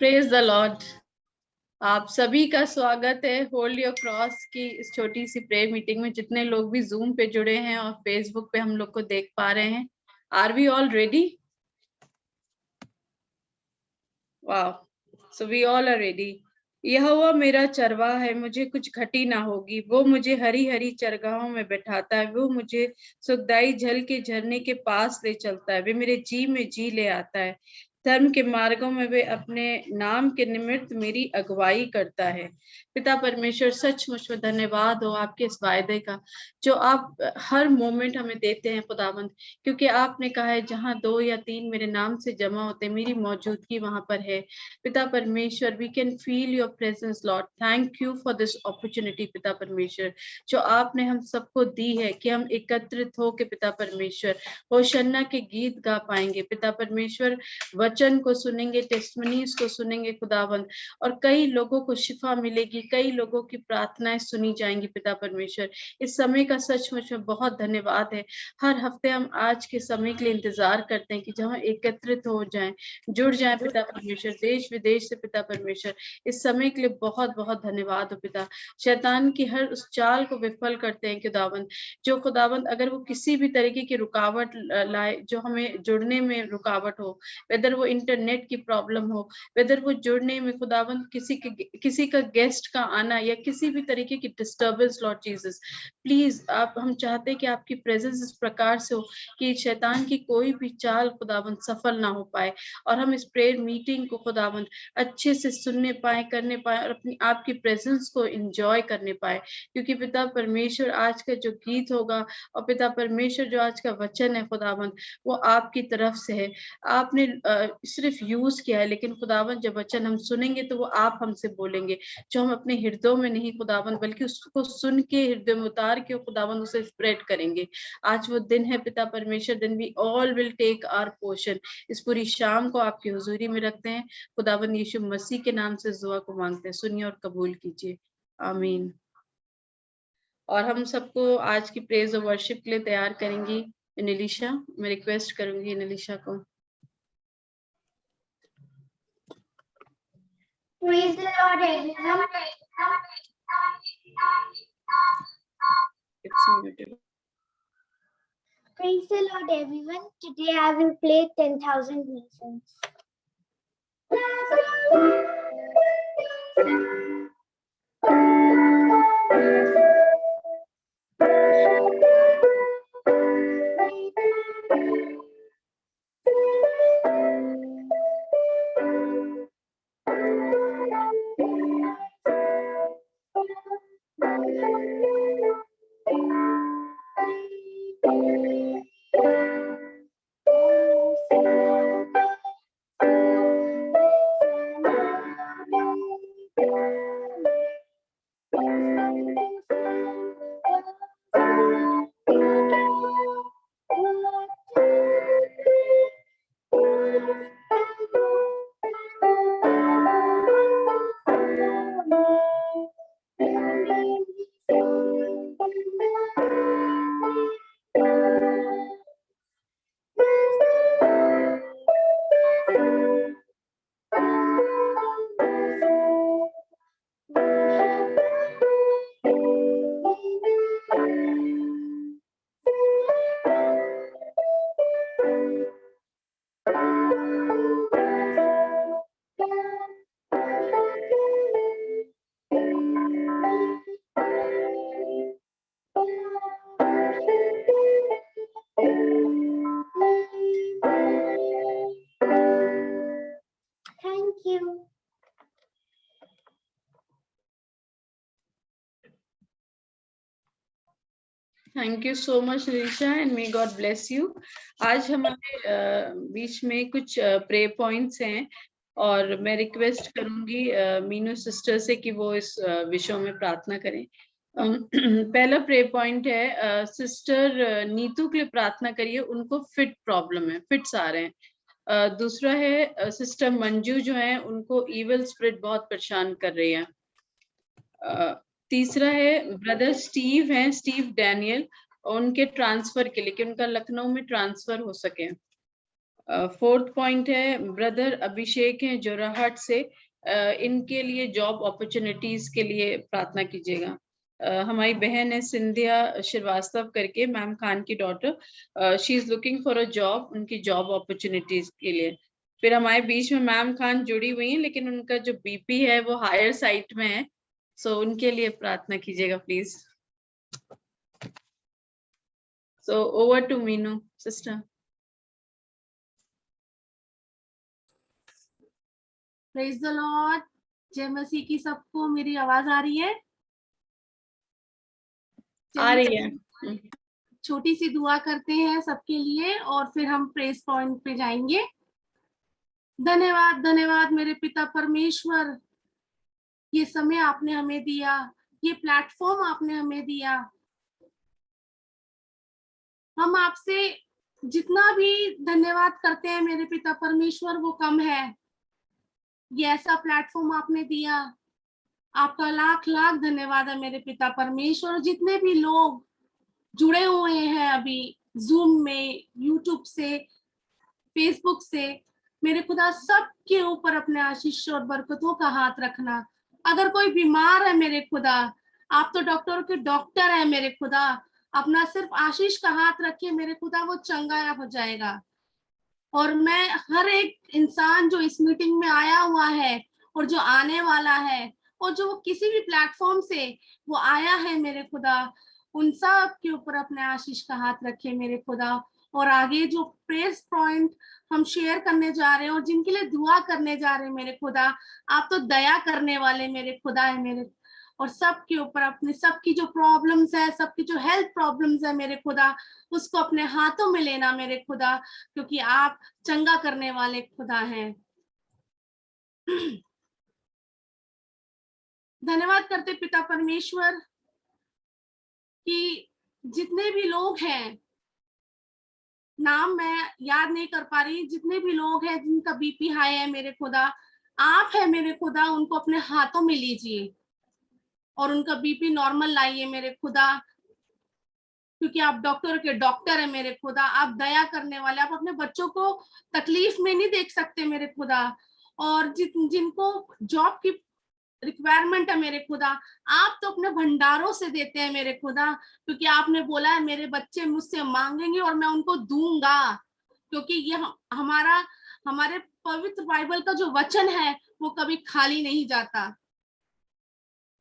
Praise the Lord. आप सभी का स्वागत है होल्ड योर क्रॉस की इस छोटी सी प्रेयर मीटिंग में। जितने लोग भी जूम पे जुड़े हैं और फेसबुक पे हम लोग को देख पा रहे हैं, आर वी ऑल रेडी? वाह, so we all are ready. Jehovah मेरा चरवाहा है, मुझे कुछ घटी ना होगी। वो मुझे हरी हरी चरगाहों में बैठाता है, वो मुझे सुखदाई जल के झरने के पास ले चलता है, वे मेरे जी में जी ले आता है। धर्म के मार्गों में वे अपने नाम के निमित्त मेरी अगुवाई करता है। पिता परमेश्वर, सचमुच में धन्यवाद हो आपके इस वायदे का जो आप हर मोमेंट हमें देते हैं खुदावंद, क्योंकि आपने कहा है जहां 2 या 3 मेरे नाम से जमा होते मेरी मौजूदगी वहां पर है। पिता परमेश्वर, we can feel your presence Lord. Thank you for this opportunity पिता परमेश्वर, जो आपने हम सबको दी है कि हम एकत्रित हो के पिता परमेश्वर होशन्ना के गीत गा पाएंगे। पिता परमेश्वर, वचन को सुनेंगे, टेस्टमनीज को सुनेंगे खुदावंद, और कई लोगों को शिफा मिलेगी, कई लोगों की प्रार्थनाएं सुनी जाएंगी। पिता परमेश्वर, इस समय का सचमुच में बहुत धन्यवाद है। हर हफ्ते हम आज के समय के लिए इंतजार करते हैं कि जब हम एकत्रित हो जाएं, जुड़ जाएं पिता परमेश्वर, देश विदेश से पिता परमेश्वर। इस समय के लिए बहुत बहुत धन्यवाद हो पिता। शैतान की हर उस चाल को विफल करते हैं खुदावंद, जो खुदावंद अगर वो किसी भी तरीके की रुकावट लाए, जो हमें जुड़ने में रुकावट हो, वेदर वो इंटरनेट की प्रॉब्लम हो, वेदर वो जुड़ने में खुदावंद किसी का गेस्ट का आना या किसी भी तरीके की डिस्टर्बेंस, लॉर्ड जीसस प्लीज आप, हम चाहते हैं कि आपकी प्रेजेंस इस प्रकार से हो कि शैतान की कोई भी चाल खुदावंद सफल ना हो पाए, और हम इस प्रेयर मीटिंग को खुदावंद अच्छे से सुनने पाए, करने पाए, और अपनी आपकी प्रेजेंस को एंजॉय करने पाए। क्योंकि पिता परमेश्वर, आज का जो गीत होगा और पिता परमेश्वर जो आज का वचन है खुदावंद, वो आपकी तरफ से है। आपने सिर्फ यूज किया है, लेकिन खुदावंद जब वचन हम सुनेंगे तो वो आप हमसे बोलेंगे, जो हम अपने हृदयों में नहीं खुदावंद, बल्कि उसको सुन के हृदय में उतार के खुदावंद उसे स्प्रेड करेंगे। आज वो दिन है पिता परमेश्वर, दिन we all will take our portion. इस पूरी शाम को आपकी हुजूरी में रखते हैं। खुदावंद यीशु मसीह के नाम से दुआ को मांगते हैं, सुनिए और कबूल कीजिए, आमीन। और हम सबको आज की प्रेज और वर्शिप के लिए तैयार करेंगी एनिलिशा। मैं रिक्वेस्ट करूंगी एनिलिशा को। Praise the Lord, everyone. It's muted. Praise the Lord, everyone. Today I will play 10,000 Reasons. Thank you. Thank you so much Nisha and may God bless you. आज हमारे बीच में कुछ प्रे पॉइंट्स हैं, और मैं रिक्वेस्ट करूंगी मीनू सिस्टर से कि वो इस विषय में प्रार्थना करें। पहला प्रे पॉइंट है, सिस्टर नीतू के लिए प्रार्थना करिए, उनको फिट प्रॉब्लम है, फिट्स आ रहे हैं। दूसरा है सिस्टर मंजू जो है, उनको इविल स्पिरिट बहुत परेशान कर रही है। तीसरा है ब्रदर स्टीव हैं, स्टीव डैनियल, उनके ट्रांसफर के लिए कि उनका लखनऊ में ट्रांसफर हो सके। फोर्थ पॉइंट है ब्रदर अभिषेक हैं जोराहट से, इनके लिए जॉब अपॉर्चुनिटीज के लिए प्रार्थना कीजिएगा। हमारी बहन है सिंधिया श्रीवास्तव करके, मैम खान की daughter, she is looking for a job, उनकी जॉब अपॉर्चुनिटीज के लिए। फिर हमारे बीच में मैम खान जुड़ी हुई हैं, लेकिन उनका जो बीपी है वो हायर साइट में है, सो उनके लिए प्रार्थना कीजिएगा please. So over to Meenu sister. Praise the Lord, जय मसीह की सबको। मेरी आवाज आ रही है? आ रही है। छोटी सी दुआ करते हैं सबके लिए और फिर हम प्रेस पॉइंट पे जाएंगे। धन्यवाद धन्यवाद मेरे पिता परमेश्वर, ये समय आपने हमें दिया, ये प्लेटफॉर्म आपने हमें दिया। हम आपसे जितना भी धन्यवाद करते हैं मेरे पिता परमेश्वर वो कम है। ये ऐसा प्लेटफॉर्म आपने दिया, आपका लाख लाख धन्यवाद है मेरे पिता परमेश्वर। जितने भी लोग जुड़े हुए हैं अभी जूम में, यूट्यूब से, फेसबुक से, मेरे खुदा सबके ऊपर अपने आशीष और बरकतों का हाथ रखना। अगर कोई बीमार है मेरे खुदा, आप तो डॉक्टरों के डॉक्टर है मेरे खुदा, अपना सिर्फ आशीष का हाथ रखिए मेरे खुदा, वो चंगा हो जाएगा। और मैं हर एक इंसान जो इस मीटिंग में आया हुआ है और जो आने वाला है और जो किसी भी प्लेटफॉर्म से वो आया है मेरे खुदा, उन सब के ऊपर अपने आशीष का हाथ रखे मेरे खुदा। और आगे जो प्रेयर्स पॉइंट हम शेयर करने जा रहे हैं और जिनके लिए दुआ करने जा रहे हैं मेरे खुदा, आप तो दया करने वाले मेरे खुदा है मेरे, और सबके ऊपर अपने सबकी जो प्रॉब्लम्स है, सबकी जो हेल्थ प्रॉब्लम्स है मेरे खुदा, उसको अपने हाथों में लेना मेरे खुदा, क्योंकि आप चंगा करने वाले खुदा हैं। धन्यवाद करते पिता परमेश्वर कि जितने भी लोग हैं, नाम मैं याद नहीं कर पा रही, जितने भी लोग हैं जिनका बीपी हाई है मेरे खुदा, आप है मेरे खुदा, उनको अपने हाथों में लीजिए और उनका बीपी नॉर्मल लाइए मेरे खुदा, क्योंकि आप डॉक्टर के डॉक्टर है मेरे खुदा। आप दया करने वाले, आप अपने बच्चों को तकलीफ में नहीं देख सकते मेरे खुदा। और जिनको जॉब की रिक्वायरमेंट है मेरे खुदा, आप तो अपने भंडारों से देते हैं मेरे खुदा, क्योंकि आपने बोला है मेरे बच्चे मुझसे मांगेंगे और मैं उनको दूंगा, क्योंकि ये हमारे पवित्र बाइबल का जो वचन है वो कभी खाली नहीं जाता।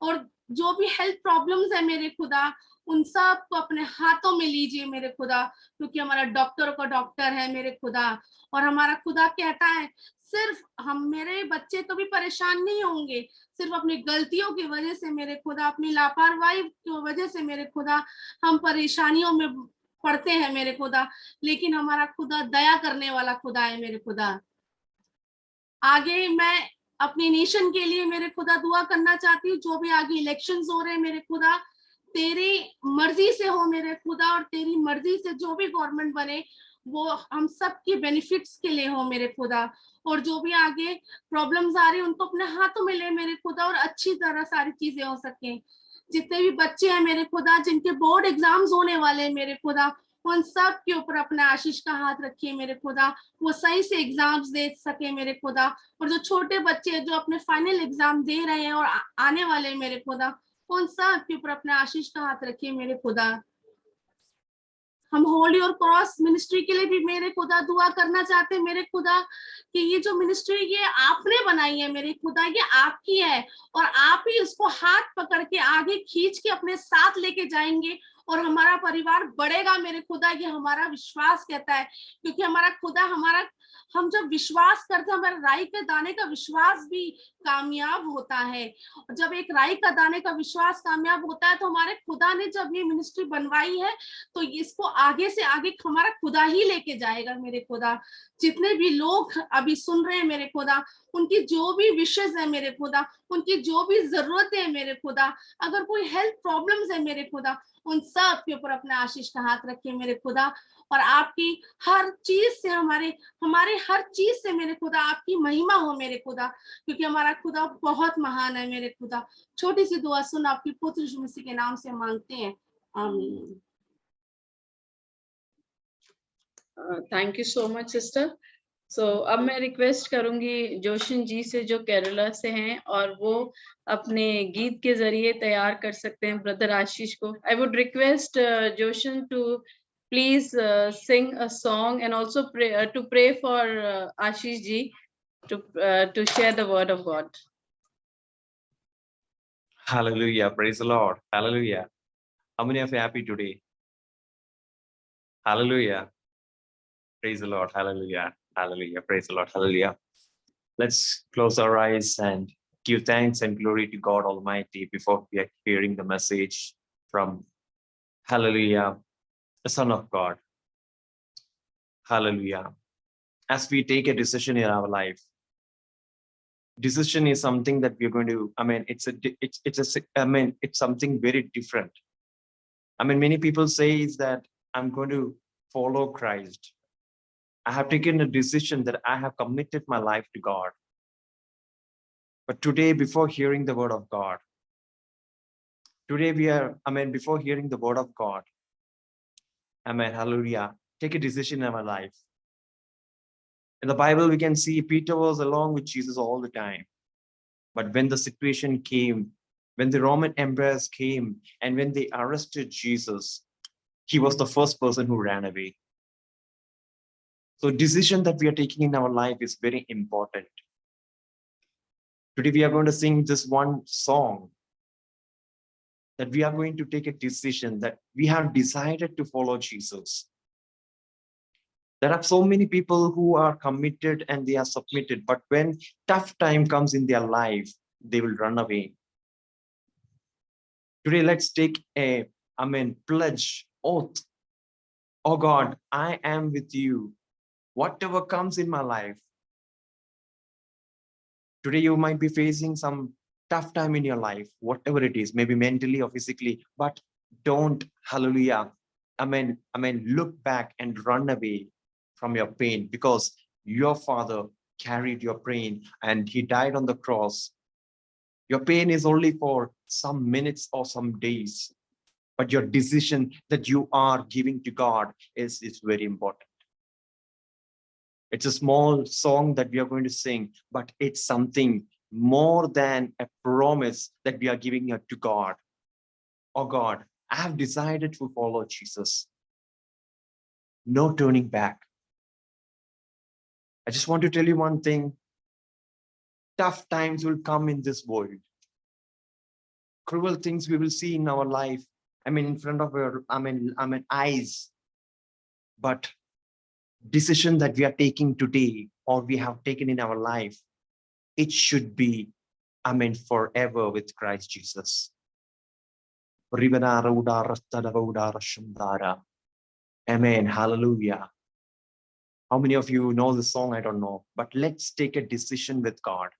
और जो भी हेल्थ प्रॉब्लम्स है मेरे खुदा, उन सब को अपने हाथों में लीजिए मेरे खुदा, क्योंकि हमारा डॉक्टर का डॉक्टर है मेरे खुदा। और हमारा खुदा कहता है सिर्फ हम, मेरे बच्चे कभी परेशान नहीं होंगे, सिर्फ अपनी गलतियों की वजह से मेरे खुदा, अपनी लापरवाही की वजह से मेरे खुदा हम परेशानियों में पड़ते हैं मेरे खुदा, लेकिन हमारा खुदा दया करने वाला खुदा है मेरे खुदा। आगे मैं अपनी नेशन के लिए मेरे खुदा दुआ करना चाहती हूँ, जो भी आगे इलेक्शंस हो रहे हैं मेरे खुदा, तेरी मर्जी से हो मेरे खुदा, और तेरी मर्जी से जो भी गवर्नमेंट बने वो हम सबके बेनिफिट्स के लिए हो मेरे खुदा। और जो भी आगे प्रॉब्लम्स आ रही है उनको अपने हाथों में ले मेरे खुदा, और अच्छी तरह सारी चीजें हो सके। जितने भी बच्चे हैं मेरे खुदा, जिनके बोर्ड एग्जाम्स होने वाले हैं मेरे खुदा, उन सब के ऊपर अपना आशीष का हाथ रखिए मेरे खुदा, वो सही से एग्जाम्स दे सके मेरे खुदा। और जो छोटे बच्चे जो अपने फाइनल एग्जाम दे रहे हैं और आने वाले हैं मेरे खुदा, उन सब के ऊपर अपने आशीष का हाथ रखिए मेरे खुदा। हम होली और क्रॉस मिनिस्ट्री के लिए भी मेरे खुदा दुआ करना चाहते हैं मेरे खुदा, कि ये जो मिनिस्ट्री ये आपने बनाई है मेरे खुदा, ये आपकी है, और आप ही उसको हाथ पकड़ के आगे खींच के अपने साथ लेके जाएंगे और हमारा परिवार बढ़ेगा मेरे खुदा। ये हमारा विश्वास कहता है, क्योंकि हमारा खुदा, हम जब विश्वास करते हैं, हमारे राई के दाने का विश्वास भी कामयाब होता है। जब एक राई का दाने का विश्वास कामयाब होता है, तो हमारे खुदा ने जब ये मिनिस्ट्री बनवाई है तो इसको आगे से आगे हमारा खुदा ही लेके जाएगा मेरे खुदा। जितने भी लोग अभी सुन रहे हैं मेरे खुदा, उनकी जो भी विशेष है मेरे खुदा, उनकी जो भी जरूरतें है मेरे खुदा, अगर कोई हेल्थ प्रॉब्लम्स है मेरे खुदा, उन सब के ऊपर अपने आशीष का हाथ रखिए मेरे खुदा। और आपकी हर चीज से, हमारे हर चीज से मेरे खुदा आपकी महिमा हो मेरे खुदा, क्योंकि हमारा खुदा बहुत महान है मेरे खुदा। छोटी सी दुआ सुन आपकी पुत्र यीशु मसीह के नाम से मांगते हैं, आमीन। Thank you so much sister. So अब मैं रिक्वेस्ट करूंगी जोशन जी से, जो केरला से हैं, और वो अपने गीत के जरिए तैयार कर सकते हैं ब्रदर आशीष को। I would request Joshan to please sing a song and also to pray for Ashish ji to share the word of God. Hallelujah. Praise the Lord. Hallelujah. How many of you are happy today? Hallelujah. Praise the Lord. Hallelujah. Hallelujah. Praise the Lord. Hallelujah. Let's close our eyes and give thanks and glory to God Almighty before we are hearing the message from Hallelujah, the Son of God. Hallelujah. As we take a decision in our life, decision is something that we're going to, it's something very different. Many people say is that I'm going to follow Christ. I have taken a decision that I have committed my life to God. But today, before hearing the word of God, before hearing the word of God, hallelujah, take a decision in our life. In the Bible, we can see Peter was along with Jesus all the time. But when the situation came, when the Roman emperors came, and when they arrested Jesus, he was the first person who ran away. So decision that we are taking in our life is very important. Today, we are going to sing this one song, that we are going to take a decision that we have decided to follow Jesus. There are so many people who are committed and they are submitted, but when tough time comes in their life, they will run away. Today, let's take a, pledge, oath. Oh God, I am with you. Whatever comes in my life. Today, you might be facing some tough time in your life, whatever it is, maybe mentally or physically, but don't, hallelujah, look back and run away from your pain, because your Father carried your pain and he died on the cross. Your pain is only for some minutes or some days, but your decision that you are giving to God is very important. It's a small song that we are going to sing, but it's something more than a promise that we are giving to God. Oh God, I have decided to follow Jesus. No turning back. I just want to tell you one thing. Tough times will come in this world. Cruel things we will see in our life. In front of our, eyes. But decision that we are taking today, or we have taken in our life, it should be, forever with Christ Jesus. Amen. Hallelujah. How many of you know the song? I don't know, but let's take a decision with God.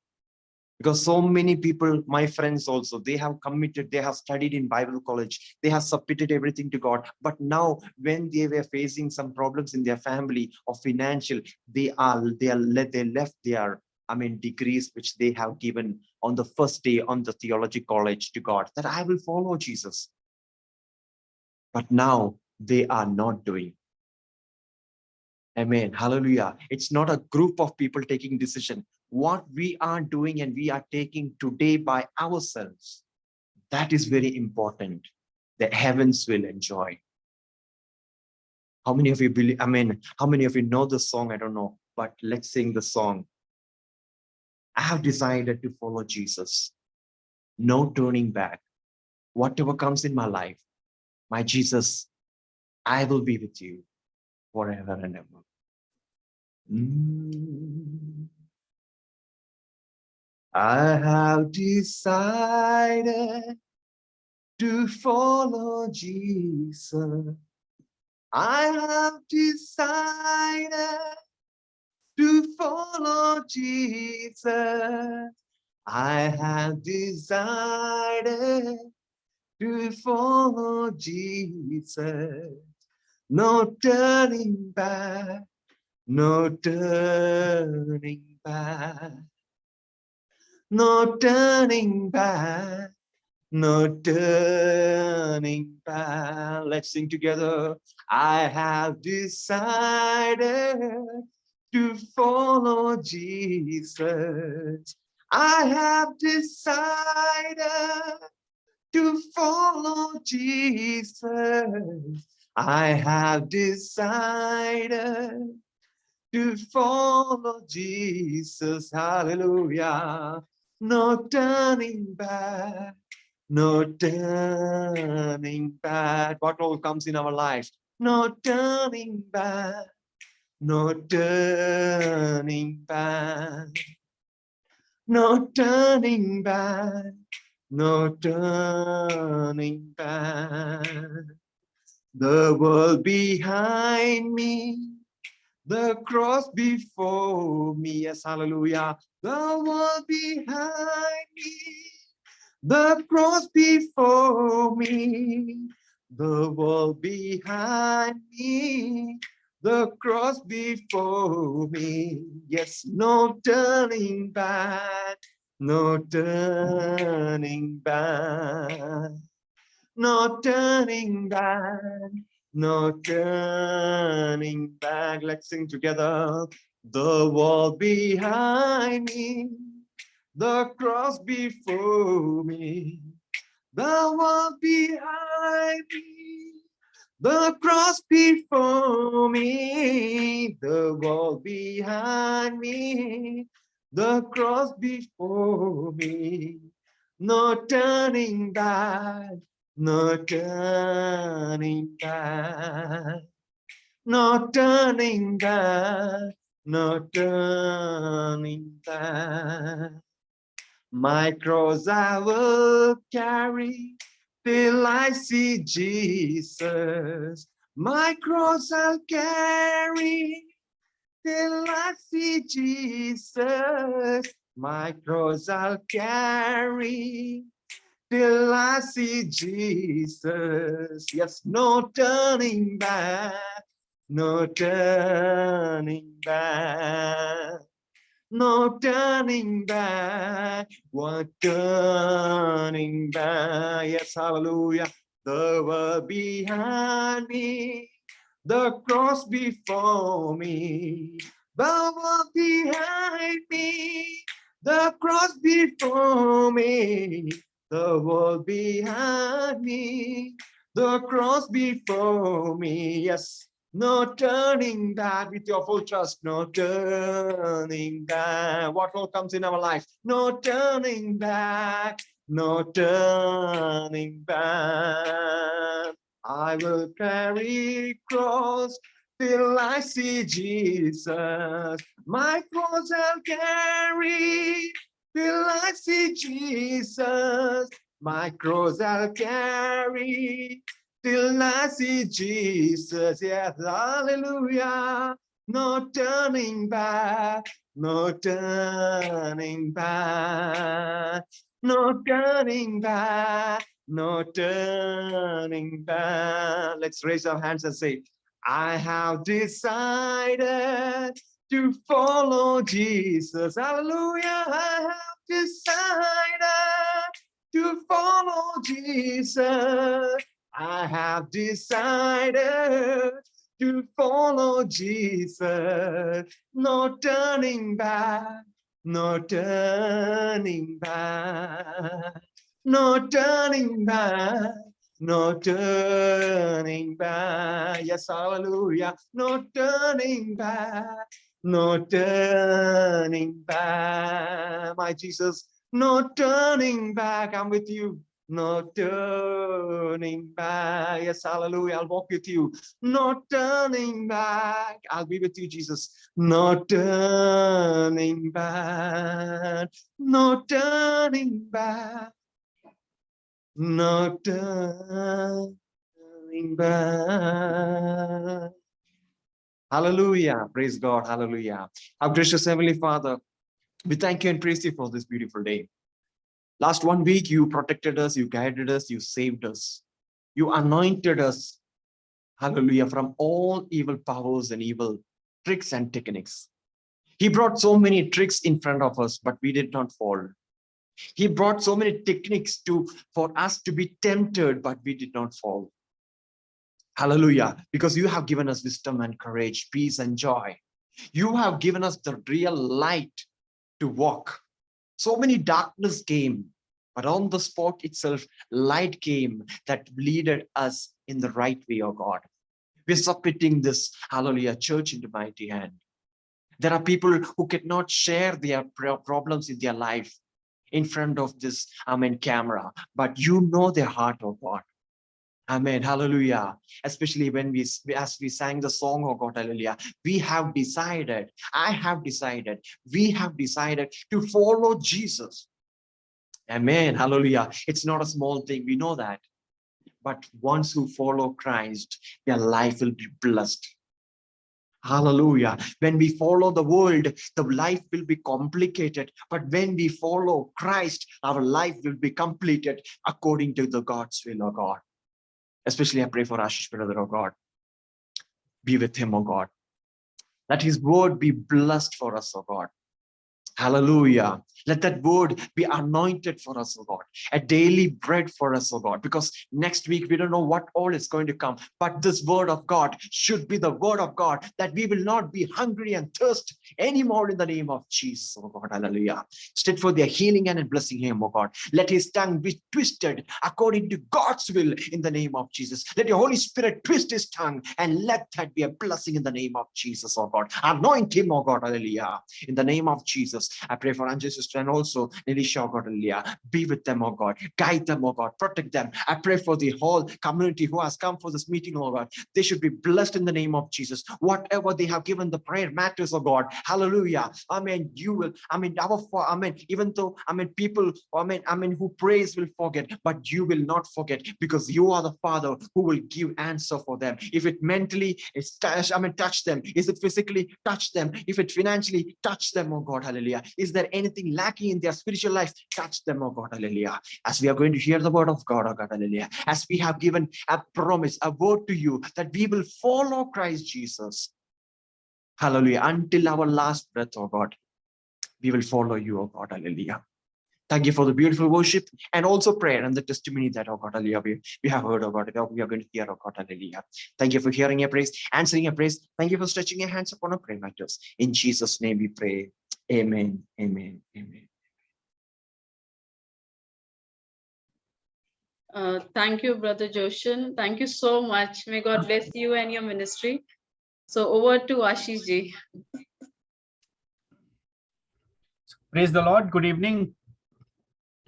Because so many people, my friends also, they have committed, they have studied in Bible college, they have submitted everything to God. But now when they were facing some problems in their family or financial, they left their, degrees which they have given on the first day on the theology college to God, that I will follow Jesus. But now they are not doing. Amen. Hallelujah. It's not a group of people taking decision. What we are doing and we are taking today by ourselves, that is very important. The heavens will enjoy. How many of you believe? How many of you know the song? I don't know, but let's sing the song. I have decided to follow Jesus. No turning back. Whatever comes in my life, my Jesus, I will be with you forever and ever. I have decided to follow Jesus. I have decided to follow Jesus. I have decided to follow Jesus. No turning back, no turning back, no turning back. no turning back. Let's sing together. I have decided to follow Jesus. I have decided to follow Jesus. I have decided to follow Jesus. Hallelujah. No turning back. No turning back. What all comes in our lives? No turning back. No turning back. No turning back. No turning back. The world behind me, the cross before me. Yes, hallelujah. The world behind me, the cross before me, the world behind me, the cross before me. Yes, no turning back, no turning back, no turning back, no turning back. Let's sing together. The wall behind me, the cross before me, the wall behind me, the cross before me, the wall behind me, the cross before me. No turning back, no turning back, no turning back, no turning back. My cross I will carry till I see Jesus. My cross I'll carry till I see Jesus. My cross I'll carry till I see Jesus. Yes, no turning back, no turning back. No turning back, what turning back. Yes, hallelujah. The world behind me, the cross before me, the world behind me, the cross before me, the world behind me, the cross before me. Yes. No turning back with your full trust. No turning back. What all comes in our life? No turning back. No turning back. I will carry cross till I see Jesus. My cross I'll carry till I see Jesus. My cross I'll carry till I see Jesus. Yes, hallelujah. No turning back, no turning back, no turning back, no turning back. Let's raise our hands and say, I have decided to follow Jesus. Hallelujah. I have decided to follow Jesus. I have decided to follow Jesus. No turning back, no turning back, no turning back, no turning back. Yes, hallelujah. No turning back, no turning back. My Jesus, no turning back. I'm with you. No turning back. Yes, hallelujah. I'll walk with you. No turning back. I'll be with you, Jesus. No turning back. No turning back. No turning back. Hallelujah. Praise God. Hallelujah. Our gracious Heavenly Father, we thank you and praise you for this beautiful day. Last 1 week, you protected us, you guided us, you saved us. You anointed us, hallelujah, from all evil powers and evil tricks and techniques. He brought so many tricks in front of us, but we did not fall. He brought so many techniques for us to be tempted, but we did not fall. Hallelujah. Because you have given us wisdom and courage, peace and joy. You have given us the real light to walk. So many darkness came, but on the spot itself, light came that leaded us in the right way, oh God. We're submitting this, hallelujah, church into mighty hand. There are people who cannot share their problems in their life in front of this, camera, but you know their heart, oh God. Amen. Hallelujah. Especially when as we sang the song, oh God, hallelujah. We have decided to follow Jesus. Amen. Hallelujah. It's not a small thing. We know that. But once who follow Christ, their life will be blessed. Hallelujah. When we follow the world, the life will be complicated. But when we follow Christ, our life will be completed according to the God's will, oh God. Especially I pray for Ashish brother, oh God. Be with him, oh God. Let his word be blessed for us, oh God. Hallelujah. Let that word be anointed for us, oh God. A daily bread for us, oh God. Because next week we don't know what all is going to come. But this word of God should be the word of God, that we will not be hungry and thirsty anymore in the name of Jesus, oh God. Hallelujah. Stretch for their healing and blessing him, oh God. Let his tongue be twisted according to God's will in the name of Jesus. Let your Holy Spirit twist his tongue and let that be a blessing in the name of Jesus, oh God. Anoint him, oh God. Hallelujah. In the name of Jesus. I pray for Anjay sister and also Nilisha, oh God, hallelujah. Be with them, oh God. Guide them, oh God. Protect them. I pray for the whole community who has come for this meeting, oh God. They should be blessed in the name of Jesus. Whatever they have given the prayer matters, oh God. Hallelujah. Amen. You will, even though, people, who praise will forget, but you will not forget, because you are the Father who will give answer for them. If it mentally is touch them. Is it physically touch them? If it financially touch them, oh God, hallelujah. Is there anything lacking in their spiritual life? Touch them, oh God, hallelujah. As we are going to hear the word of God, oh God, hallelujah. As we have given a promise, a word to you that we will follow Christ Jesus. Hallelujah. Until our last breath, oh God, we will follow you, oh God, hallelujah. Thank you for the beautiful worship and also prayer and the testimony that, oh God, hallelujah, we have heard, oh God, we are going to hear, oh God, hallelujah. Thank you for hearing your praise, answering your praise. Thank you for stretching your hands upon our prayer matters. In Jesus' name we pray. Amen. Amen. Amen. Thank you, Brother Joshan. Thank you so much. May God bless you and your ministry. So over to Ashish ji. Praise the Lord. Good evening.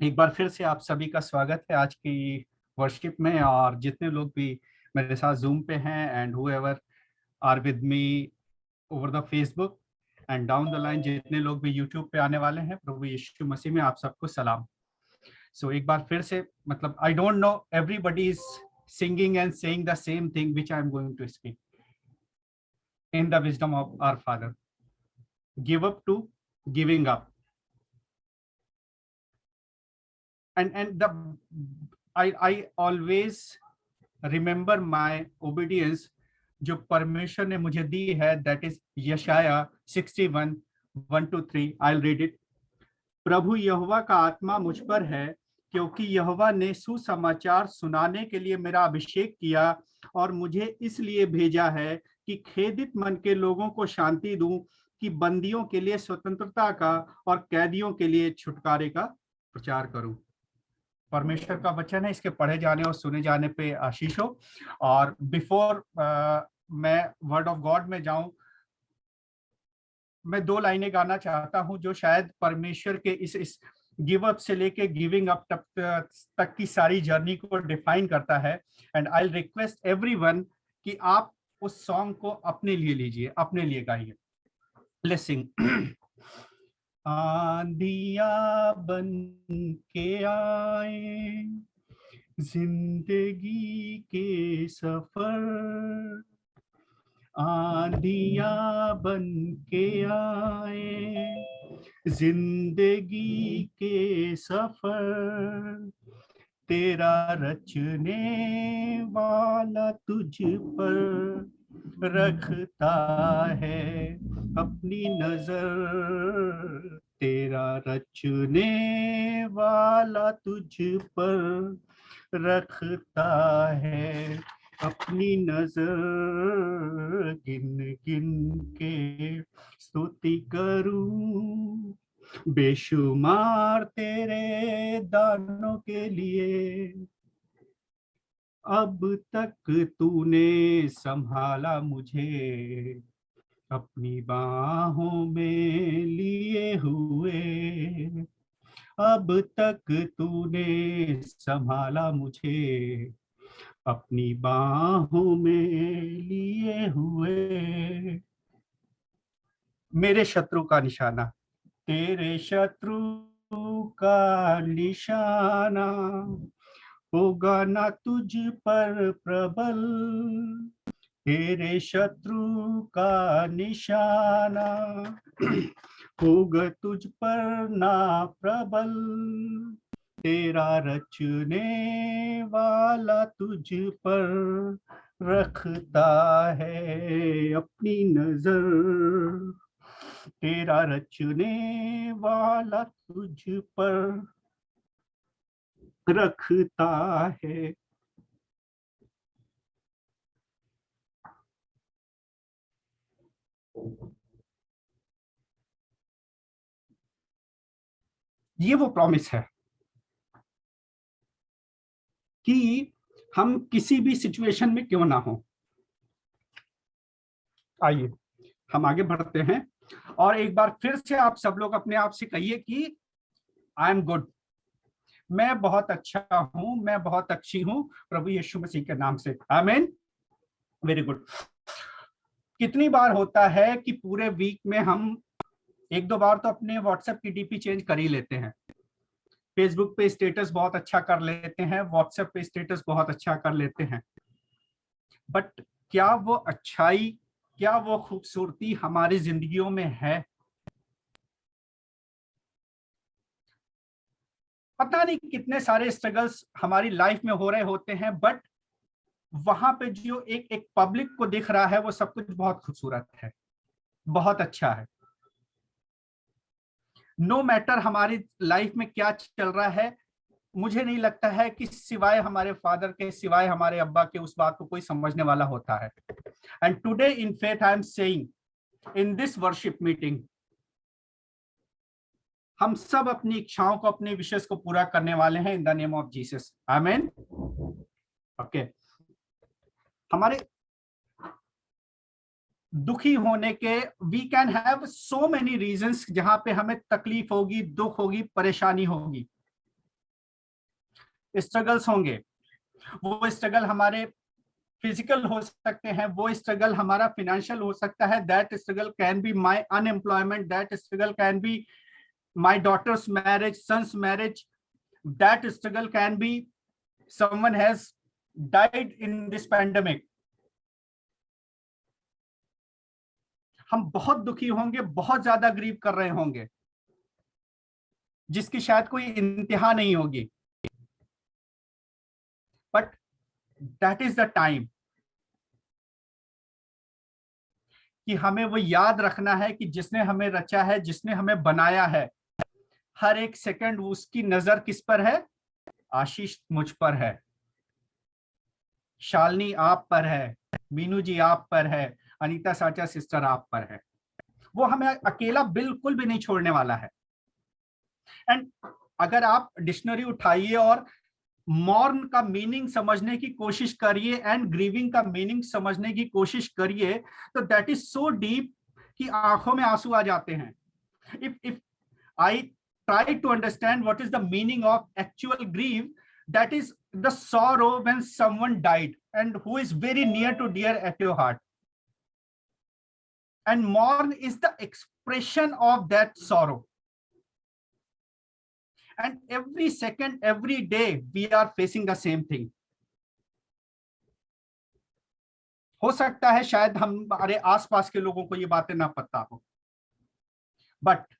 एक बार फिर से आप सभी का स्वागत है आज की वर्शिप में, और जितने लोग भी मेरे साथ जूम पे हैं and whoever are with me over the Facebook and down the line, जितने लोग भी YouTube पे आने वाले हैं, प्रभु यीशु मसीह में आप सबको सलाम. So एक बार फिर से, मतलब I don't know, everybody is singing and saying the same thing which I am going to speak. In the wisdom of our Father, give up to giving up. And I always remember my obedience जो परमेश्वर ने मुझे दी है, that is यशाया 61:1-3. I'll read it. प्रभु यहोवा का आत्मा मुझ पर है, क्योंकि यहोवा ने सुसमाचार सुनाने के लिए मेरा अभिषेक किया और मुझे इसलिए भेजा है कि खेदित मन के लोगों को शांति दूं, कि बंदियों के लिए स्वतंत्रता का और कैदियों के लिए छुटकारे का प्रचार करूं. परमेश्वर का वचन है, इसके पढ़े जाने और सुने जाने पे आशीष हो. और बिफोर मैं वर्ड ऑफ गॉड में जाऊं, मैं 2 लाइनें गाना चाहता हूं जो शायद परमेश्वर के इस गिव अप से लेके गिविंग अप तक की सारी जर्नी को डिफाइन करता है. एंड आई रिक्वेस्ट एवरीवन कि आप उस सॉन्ग को अपने लिए लीजिए, अपने लिए गाइए. लेट्स सिंग. आंधियां बन के आए जिंदगी के सफर, आंधियां बन के आए जिंदगी के सफर, तेरा रचने वाला तुझ पर रखता है अपनी नजर, तेरा रचने वाला तुझ पर रखता है अपनी नजर, गिन गिन के स्तुति करूं बेशुमार तेरे दानों के लिए। अब तक तूने संभाला मुझे अपनी बाहों में लिए हुए, अब तक तूने संभाला मुझे अपनी बाहों में लिए हुए। मेरे शत्रु का निशाना, तेरे शत्रु का निशाना होगा ना तुझ पर प्रबल, तेरे शत्रु का निशाना होगा तुझ पर ना प्रबल, तेरा रचने वाला तुझ पर रखता है अपनी नजर, तेरा रचने वाला तुझ पर रखता है। ये वो प्रॉमिस है कि हम किसी भी सिचुएशन में क्यों ना हो। आइए हम आगे बढ़ते हैं और एक बार फिर से आप सब लोग अपने आप से कहिए कि आई एम गुड, मैं बहुत अच्छा हूं, मैं बहुत अच्छी हूं प्रभु यीशु मसीह के नाम से। आमीन। Very good. कितनी बार होता है कि पूरे वीक में हम एक दो बार तो अपने व्हाट्सएप की डीपी चेंज कर ही लेते हैं, फेसबुक पे स्टेटस बहुत अच्छा कर लेते हैं, व्हाट्सएप पे स्टेटस बहुत अच्छा कर लेते हैं, बट क्या वो अच्छाई, क्या वो खूबसूरती हमारी जिंदगियों में है? पता नहीं कितने सारे स्ट्रगल्स हमारी लाइफ में हो रहे होते हैं, बट वहां पे जो एक एक पब्लिक को दिख रहा है वो सब कुछ बहुत खूबसूरत है, बहुत अच्छा है। नो मैटर हमारी लाइफ में क्या चल रहा है, मुझे नहीं लगता है कि सिवाय हमारे फादर के, सिवाय हमारे अब्बा के, उस बात को कोई समझने वाला होता है। And today in faith I am saying in this worship meeting, हम सब अपनी इच्छाओं को, अपने विशेष को पूरा करने वाले हैं in the name of Jesus. Amen. Okay, हमारे दुखी होने के we can have so many reasons, जहां पे हमें तकलीफ होगी, दुख होगी, परेशानी होगी, स्ट्रगल्स होंगे। वो स्ट्रगल हमारे फिजिकल हो सकते हैं, वो स्ट्रगल हमारा फाइनेंशियल हो सकता है, that struggle can be my unemployment, that struggle can be my daughter's marriage, son's marriage, that struggle can be someone has died in this pandemic. हम बहुत दुखी होंगे, बहुत ज्यादा ग्रीव कर रहे होंगे, जिसकी शायद कोई इंतहा नहीं होगी, but that is the time कि हमें वो याद रखना है कि जिसने हमें रचा है, जिसने हमें बनाया है, हर एक सेकंड उसकी नजर किस पर है? आशीष मुझ पर है, शालिनी आप पर है, मीनू जी आप पर है, अनीता साचा सिस्टर आप पर है। वो हमें अकेला बिल्कुल भी नहीं छोड़ने वाला है। एंड अगर आप डिक्शनरी उठाइए और मॉर्न का मीनिंग समझने की कोशिश करिए एंड ग्रीविंग का मीनिंग समझने की कोशिश करिए, तो दैट इज सो डीप कि आंखों में आंसू आ जाते हैं। If I try to understand what is the meaning of actual grief, that is the sorrow when someone died and who is very near to dear at your heart, and mourn is the expression of that sorrow, and every second, every day we are facing the same thing. हो सकता है शायद हमारे आसपास के लोगों को ये बातें ना पता हो, but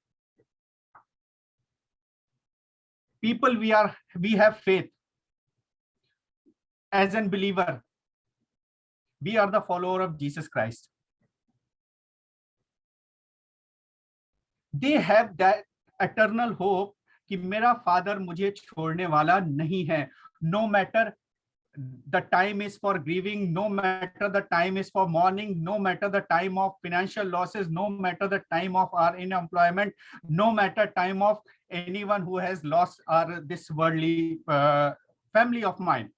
people we have faith as an believer, we are the follower of Jesus Christ. They have that eternal hope कि मेरा फादर मुझे छोड़ने वाला नहीं है. No matter the time is for grieving, no matter the time is for mourning, no matter the time of financial losses, no matter the time of our unemployment, no matter time of anyone who has lost our this worldly family of mine.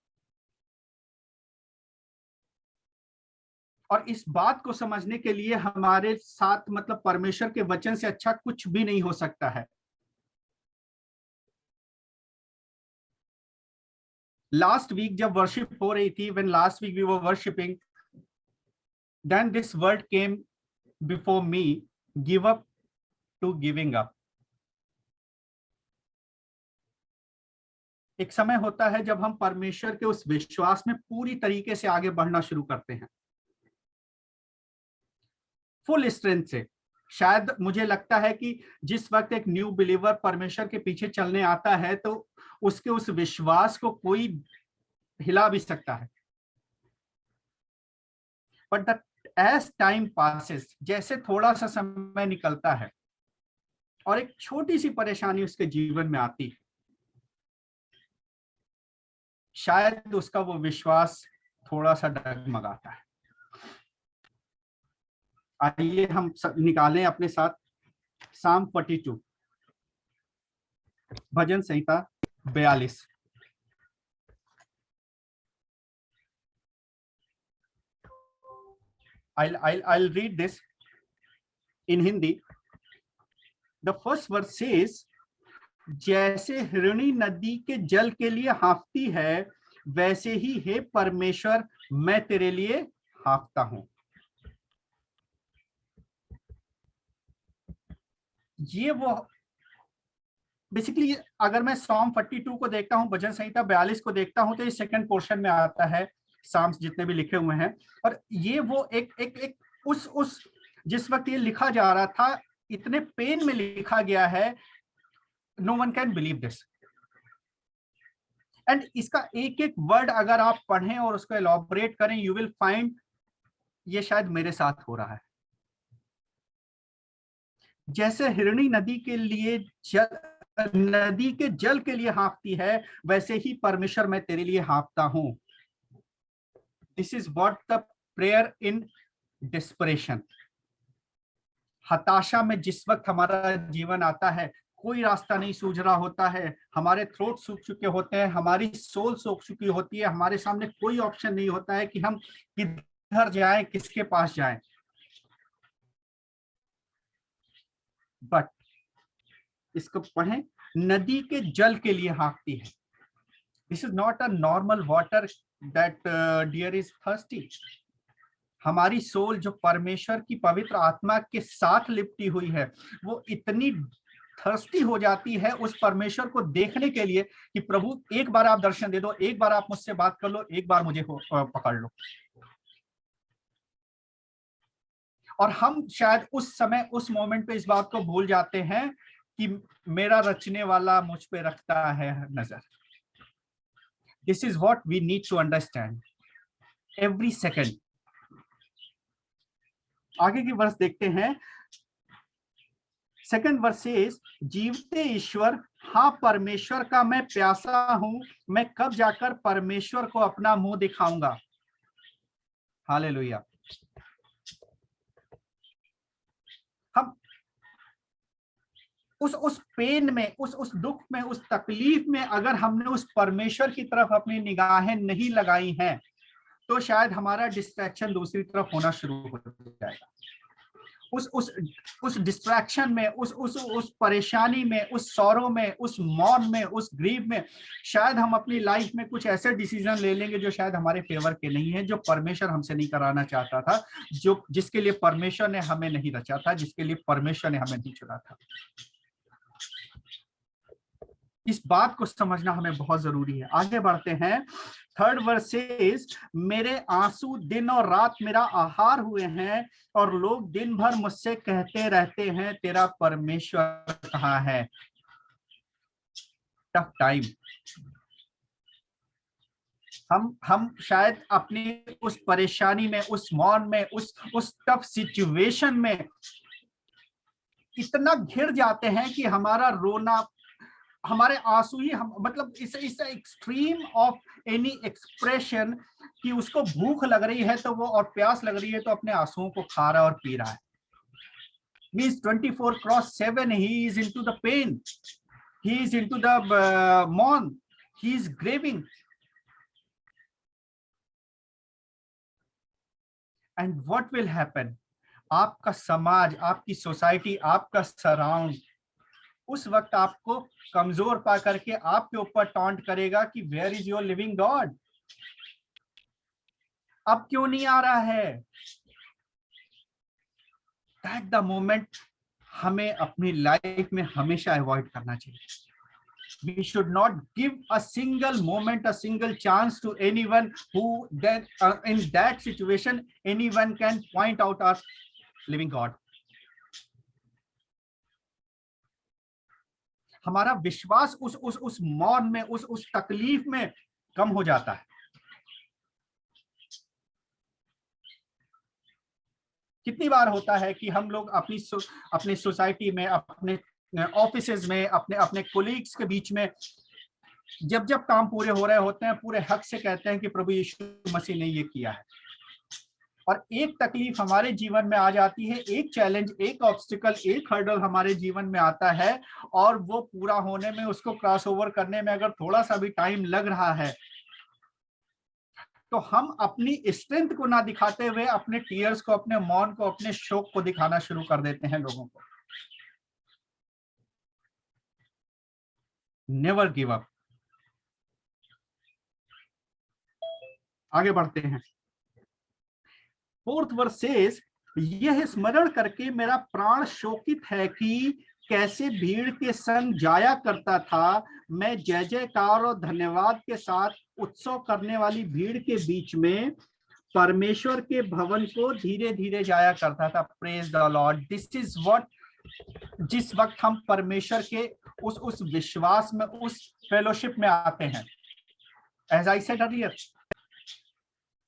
और इस बात को समझने के लिए हमारे साथ मतलब परमेश्वर के वचन से अच्छा कुछ भी नहीं हो सकता है. Last week जब वर्शिप हो रही थी, when last week we were worshiping, then this word came before me, give up to giving up. एक समय होता है जब हम परमेश्वर के उस विश्वास में पूरी तरीके से आगे बढ़ना शुरू करते हैं, फुल स्ट्रेंथ से. शायद मुझे लगता है कि जिस वक्त एक न्यू बिलीवर परमेश्वर के पीछे चलने आता है तो उसके उस विश्वास को कोई हिला भी सकता है. बट एज टाइम पासेस, जैसे थोड़ा सा समय निकलता है और एक छोटी सी परेशानी उसके जीवन में आती है, शायद उसका वो विश्वास थोड़ा सा डगमगाता है. आइए हम निकालें अपने साथ साम 42, भजन संहिता 42. I'll read this in Hindi. The first verse says, जैसे हिरणी नदी के जल के लिए हाँफती है, वैसे ही हे परमेश्वर मैं तेरे लिए हाँफता हूं. ये वो बेसिकली, अगर मैं Psalm 42 को देखता हूं, भजन संहिता 42 को देखता हूं, तो ये सेकंड पोर्शन में आता है साम्स जितने भी लिखे हुए हैं. और ये वो एक उस जिस वक्त ये लिखा जा रहा था, इतने पेन में लिखा गया है, no one can believe this. And इसका एक एक वर्ड अगर आप पढ़ें और उसको एलॉबरेट करें, यू विल फाइंड ये शायद मेरे साथ हो रहा है. जैसे हिरणी नदी के जल के लिए हाँफती है, वैसे ही परमेश्वर मैं तेरे लिए हाँफता हूं. This is what the prayer in dispersion. हताशा में जिस वक्त हमारा जीवन आता है, कोई रास्ता नहीं सूझ रहा होता है, हमारे थ्रोट सूख चुके होते हैं, हमारी सोल सूख चुकी होती है, हमारे सामने कोई ऑप्शन नहीं होता है कि हम किधर जाएं, किसके पास जाएं. बट इसको पढ़ें, नदी के जल के लिए हाँफती है. This is not a normal water that deer is thirsty. हमारी सोल जो परमेश्वर की पवित्र आत्मा के साथ लिपटी हुई है, वो इतनी थर्स्टी हो जाती है उस परमेश्वर को देखने के लिए कि प्रभु एक बार आप दर्शन दे दो, एक बार आप मुझसे बात कर लो, एक बार मुझे पकड़ लो. और हम शायद उस समय उस मोमेंट पे इस बात को भूल जाते हैं कि मेरा रचने वाला मुझ पे रखता है नजर. This is what we need to understand every second. आगे की वर्ष देखते हैं. सेकंड वर्स सेज, जीवते ईश्वर, हाँ परमेश्वर का मैं प्यासा हूं, मैं कब जाकर परमेश्वर को अपना मुंह दिखाऊंगा. हालेलुया. हम उस पेन में, उस दुख में, उस तकलीफ में अगर हमने उस परमेश्वर की तरफ अपनी निगाहें नहीं लगाई हैं, तो शायद हमारा डिस्ट्रैक्शन दूसरी तरफ होना शुरू हो जाएगा. उस डिस्ट्रैक्शन में, उस परेशानी में, उस सौरों में, उस मौन में, उस ग्रीव में शायद हम अपनी लाइफ में कुछ ऐसे डिसीजन ले लेंगे जो शायद हमारे फेवर के नहीं है, जो परमेश्वर हमसे नहीं कराना चाहता था, जिसके लिए परमेश्वर ने हमें नहीं रचा था, जिसके लिए परमेश्वर ने हमें नहीं चुना था. इस बात को समझना हमें बहुत जरूरी है. आगे बढ़ते हैं. थर्ड वर्स सेज, मेरे आंसू दिन और रात मेरा आहार हुए हैं, और लोग दिन भर मुझसे कहते रहते हैं, तेरा परमेश्वर कहाँ है. Tough time. हम शायद अपनी उस परेशानी में, उस मौन में, उस टफ सिचुएशन में इतना घिर जाते हैं कि हमारा रोना, हमारे आंसू ही हम, मतलब इस एक्सट्रीम ऑफ एनी एक्सप्रेशन कि उसको भूख लग रही है तो वो, और प्यास लग रही है तो अपने आंसुओं को खा रहा है और पी रहा है। Means 24/7 he is into the pain, he is into the mourn, he is grieving. And what will happen? आपका समाज, आपकी सोसाइटी, आपका सराउंड उस वक्त आपको कमजोर पा करके आपके ऊपर टॉन्ट करेगा कि where is your living God, अब क्यों नहीं आ रहा है। दैट द मोमेंट हमें अपनी लाइफ में हमेशा अवॉइड करना चाहिए। We should not give a single moment, a single chance to anyone who then in that situation anyone can point out our living God. हमारा विश्वास उस मौन में, उस तकलीफ में कम हो जाता है। कितनी बार होता है कि हम लोग अपनी सोसाइटी में, अपने ऑफिसेज में, अपने कोलीग्स के बीच में जब काम पूरे हो रहे होते हैं, पूरे हक से कहते हैं कि प्रभु यीशु मसीह ने ये किया है, और एक तकलीफ हमारे जीवन में आ जाती है, एक चैलेंज, एक ऑब्स्टिकल, एक हर्डल हमारे जीवन में आता है, और वो पूरा होने में, उसको क्रॉस ओवर करने में अगर थोड़ा सा भी टाइम लग रहा है तो हम अपनी स्ट्रेंथ को ना दिखाते हुए अपने टीयर्स को, अपने मौन को, अपने शोक को दिखाना शुरू कर देते हैं लोगों को। Never give up. आगे बढ़ते हैं। 4th वर्स सेज, यह स्मरण करके मेरा प्राण शोकित है कि कैसे भीड़ के संग जाया करता था, मैं जय जयकार और धन्यवाद के साथ उत्सव करने वाली भीड़ के बीच में परमेश्वर के भवन को धीरे धीरे जाया करता था। Praise the Lord. This is what, जिस वक्त हम परमेश्वर के उस विश्वास में, उस फेलोशिप में आते हैं। एज आई सेड अर्लियर,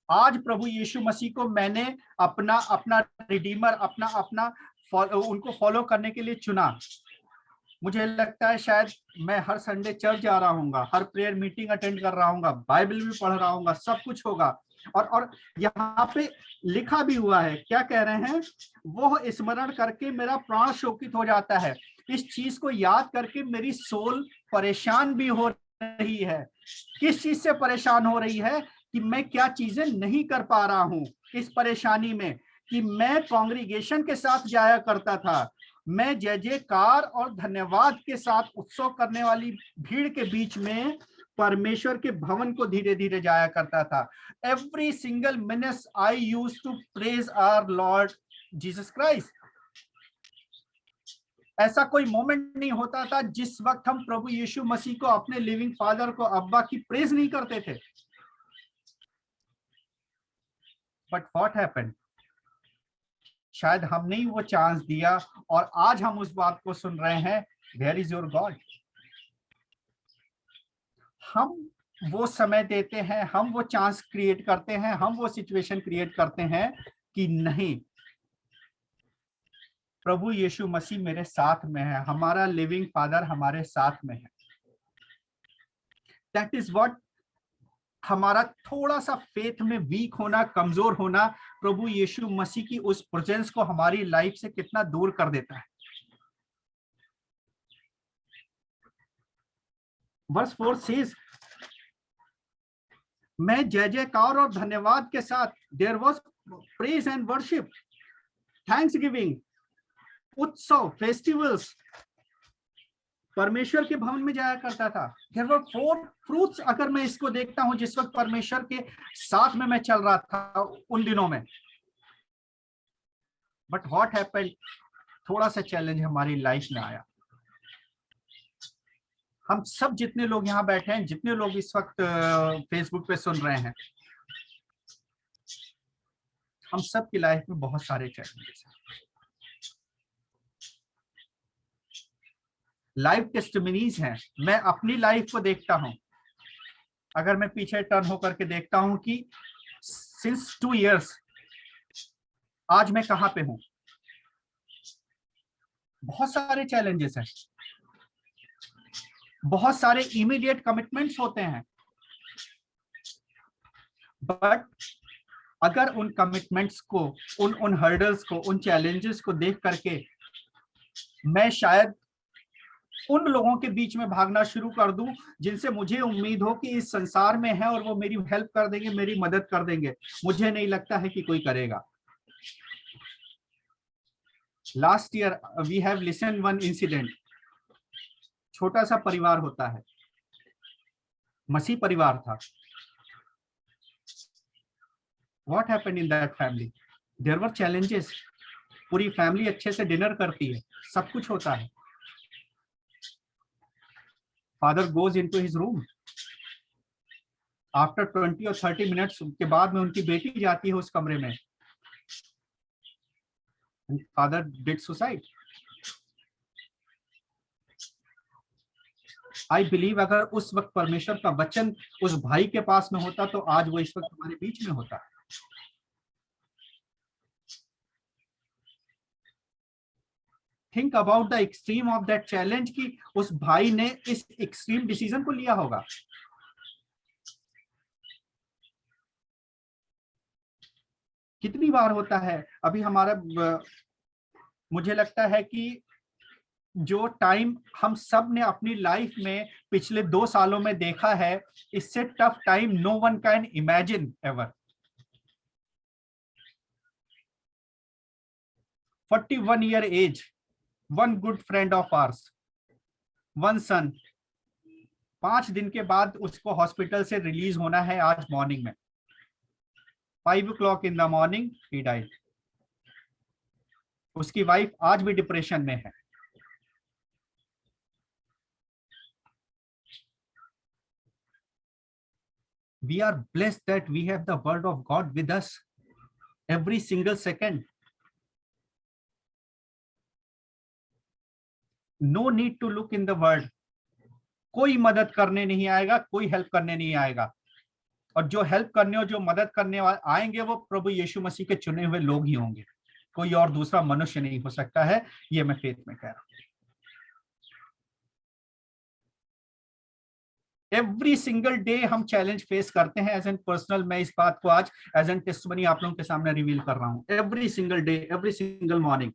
आज प्रभु यीशु मसीह को मैंने अपना रिडीमर, अपना उनको फॉलो करने के लिए चुना। मुझे लगता है शायद मैं हर संडे चर्च जा रहा हूँगा, हर प्रेयर मीटिंग अटेंड कर रहा हूँगा, बाइबल भी पढ़ रहा हूँगा, सब कुछ होगा। और यहाँ पे लिखा भी हुआ है, क्या कह रहे हैं, वो स्मरण करके मेरा प्राण शोकित हो जाता है। इस चीज को याद करके मेरी सोल परेशान भी हो रही है। किस चीज से परेशान हो रही है? कि मैं क्या चीजें नहीं कर पा रहा हूं इस परेशानी में, कि मैं कांग्रीगेशन के साथ जाया करता था, मैं जय जयकार और धन्यवाद के साथ उत्सव करने वाली भीड़ के बीच में परमेश्वर के भवन को धीरे धीरे जाया करता था। Every single minute I used to praise our Lord Jesus Christ. ऐसा कोई मोमेंट नहीं होता था जिस वक्त हम प्रभु यीशु मसीह को, अपने लिविंग फादर को, अब्बा की प्रेज नहीं करते थे। बट व्हाट हैपेंड, शायद हमने ही वो चांस दिया और आज हम उस बात को सुन रहे हैं, वेयर इज योर गॉड। हम वो समय देते हैं, हम वो चांस क्रिएट करते हैं, हम वो सिचुएशन क्रिएट करते हैं कि नहीं, प्रभु यीशु मसीह मेरे साथ में है, हमारा लिविंग फादर हमारे साथ में है। दैट इज व्हाट, हमारा थोड़ा सा फेथ में वीक होना, कमजोर होना, प्रभु यीशु मसीह की उस प्रेजेंस को हमारी लाइफ से कितना दूर कर देता है। वर्स 4 सेज, मैं जय जयकार और धन्यवाद के साथ, there was praise and worship, thanksgiving, उत्सव, फेस्टिवल्स, परमेश्वर के भवन में जाया करता था। There were 4 fruits. अगर मैं इसको देखता हूं, जिस वक्त परमेश्वर के साथ में मैं चल रहा था उन दिनों में, बट व्हाट हैपेंड, थोड़ा सा चैलेंज हमारी लाइफ में आया। हम सब जितने लोग यहाँ बैठे हैं, जितने लोग इस वक्त फेसबुक पे सुन रहे हैं, हम सब की लाइफ में बहुत सारे चैलेंजेस हैं। लाइफ टेस्टिमनीज हैं। मैं अपनी लाइफ को देखता हूं, अगर मैं पीछे टर्न होकर के देखता हूं कि सिंस 2 years आज मैं कहां पे हूं। बहुत सारे चैलेंजेस हैं, बहुत सारे इमीडिएट कमिटमेंट्स होते हैं, बट अगर उन कमिटमेंट्स को, उन हर्डल्स को, उन चैलेंजेस को देख करके मैं शायद उन लोगों के बीच में भागना शुरू कर दूं जिनसे मुझे उम्मीद हो कि इस संसार में है और वो मेरी हेल्प कर देंगे, मेरी मदद कर देंगे, मुझे नहीं लगता है कि कोई करेगा। Last year we have listen one incident. छोटा सा परिवार होता है, मसीह परिवार था। What happened in that family? There were challenges. पूरी फैमिली अच्छे से डिनर करती है, सब कुछ होता है। Father goes into his room. After 20 और 30 मिनट्स के बाद में उनकी बेटी जाती है उस कमरे में। Father did suicide. I believe अगर उस वक्त परमेश्वर का वचन उस भाई के पास में होता तो आज वो इस वक्त हमारे बीच में होता। Think about the extreme of that challenge कि उस भाई ने इस एक्सट्रीम डिसीजन को लिया होगा। कितनी बार होता है अभी हमारा, मुझे लगता है कि जो टाइम हम सब ने अपनी लाइफ में पिछले 2 सालों में देखा है, इससे tough time no one can imagine ever. 41 year age, one good friend of ours, one son, 5 दिन के बाद उसको हॉस्पिटल से रिलीज होना है आज मॉर्निंग में। 5 o'clock in the morning he died. उसकी वाइफ आज भी डिप्रेशन में है। We are blessed that we have the word of God with us every single second. No need to look in the word. कोई मदद करने नहीं आएगा, कोई हेल्प करने नहीं आएगा, और जो हेल्प करने और जो मदद करने आएंगे वो प्रभु यीशु मसीह के चुने हुए लोग ही होंगे। कोई और दूसरा मनुष्य नहीं हो सकता है, ये मैं फेथ में कह रहा हूं। एवरी सिंगल डे हम चैलेंज फेस करते हैं एज एन पर्सनल। मैं इस बात को आज एज एन टेस्टिमनी आप लोगों के सामने रिवील कर रहा हूं। Every single day, every single morning,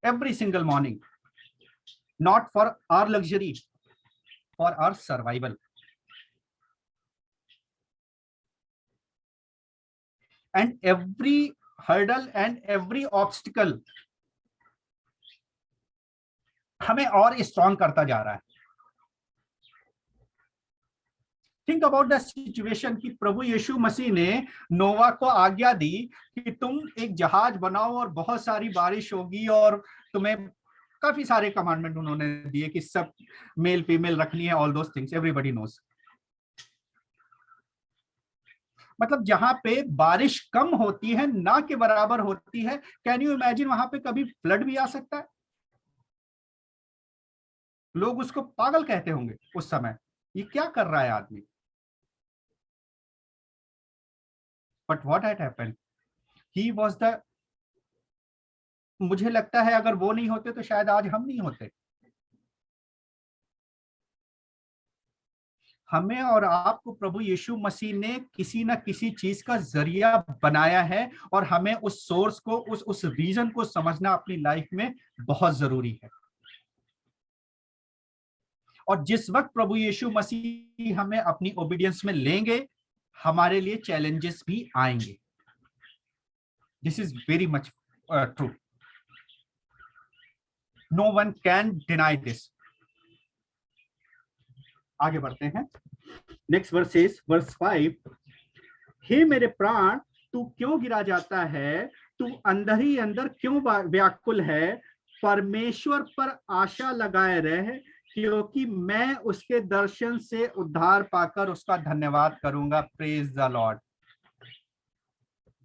every single morning, not for our luxury, for our survival. And every hurdle and every obstacle हमें और स्ट्रॉन्ग करता जा रहा है। थिंक अबाउट द सिचुएशन कि प्रभु यीशु मसीह ने नोवा को आज्ञा दी कि तुम एक जहाज बनाओ और बहुत सारी बारिश होगी, और तुम्हें काफी सारे कमांडमेंट उन्होंने दिए कि सब मेल फीमेल रखनी है, all those things everybody knows. मतलब जहां पे बारिश कम होती है, ना के बराबर होती है, कैन यू इमेजिन वहां पे कभी फ्लड भी आ सकता है। लोग उसको पागल कहते होंगे उस समय, ये क्या कर रहा है आदमी। But what had happened, he was the, मुझे लगता है अगर वो नहीं होते तो शायद आज हम नहीं होते। हमें और आपको प्रभु यीशु मसीह ने किसी ना किसी चीज का जरिया बनाया है, और हमें उस सोर्स को, उस रीजन को समझना अपनी लाइफ में बहुत जरूरी है। और जिस वक्त प्रभु यीशु मसीह हमें अपनी ओबीडियंस में लेंगे, हमारे लिए चैलेंजेस भी आएंगे। This is very much true, no one can deny this. आगे बढ़ते हैं। Next verse is verse 5। हे मेरे प्राण, तू क्यों गिरा जाता है, तू अंदर ही अंदर क्यों व्याकुल है, परमेश्वर पर आशा लगाए रह, क्योंकि मैं उसके दर्शन से उद्धार पाकर उसका धन्यवाद करूंगा। Praise the Lord.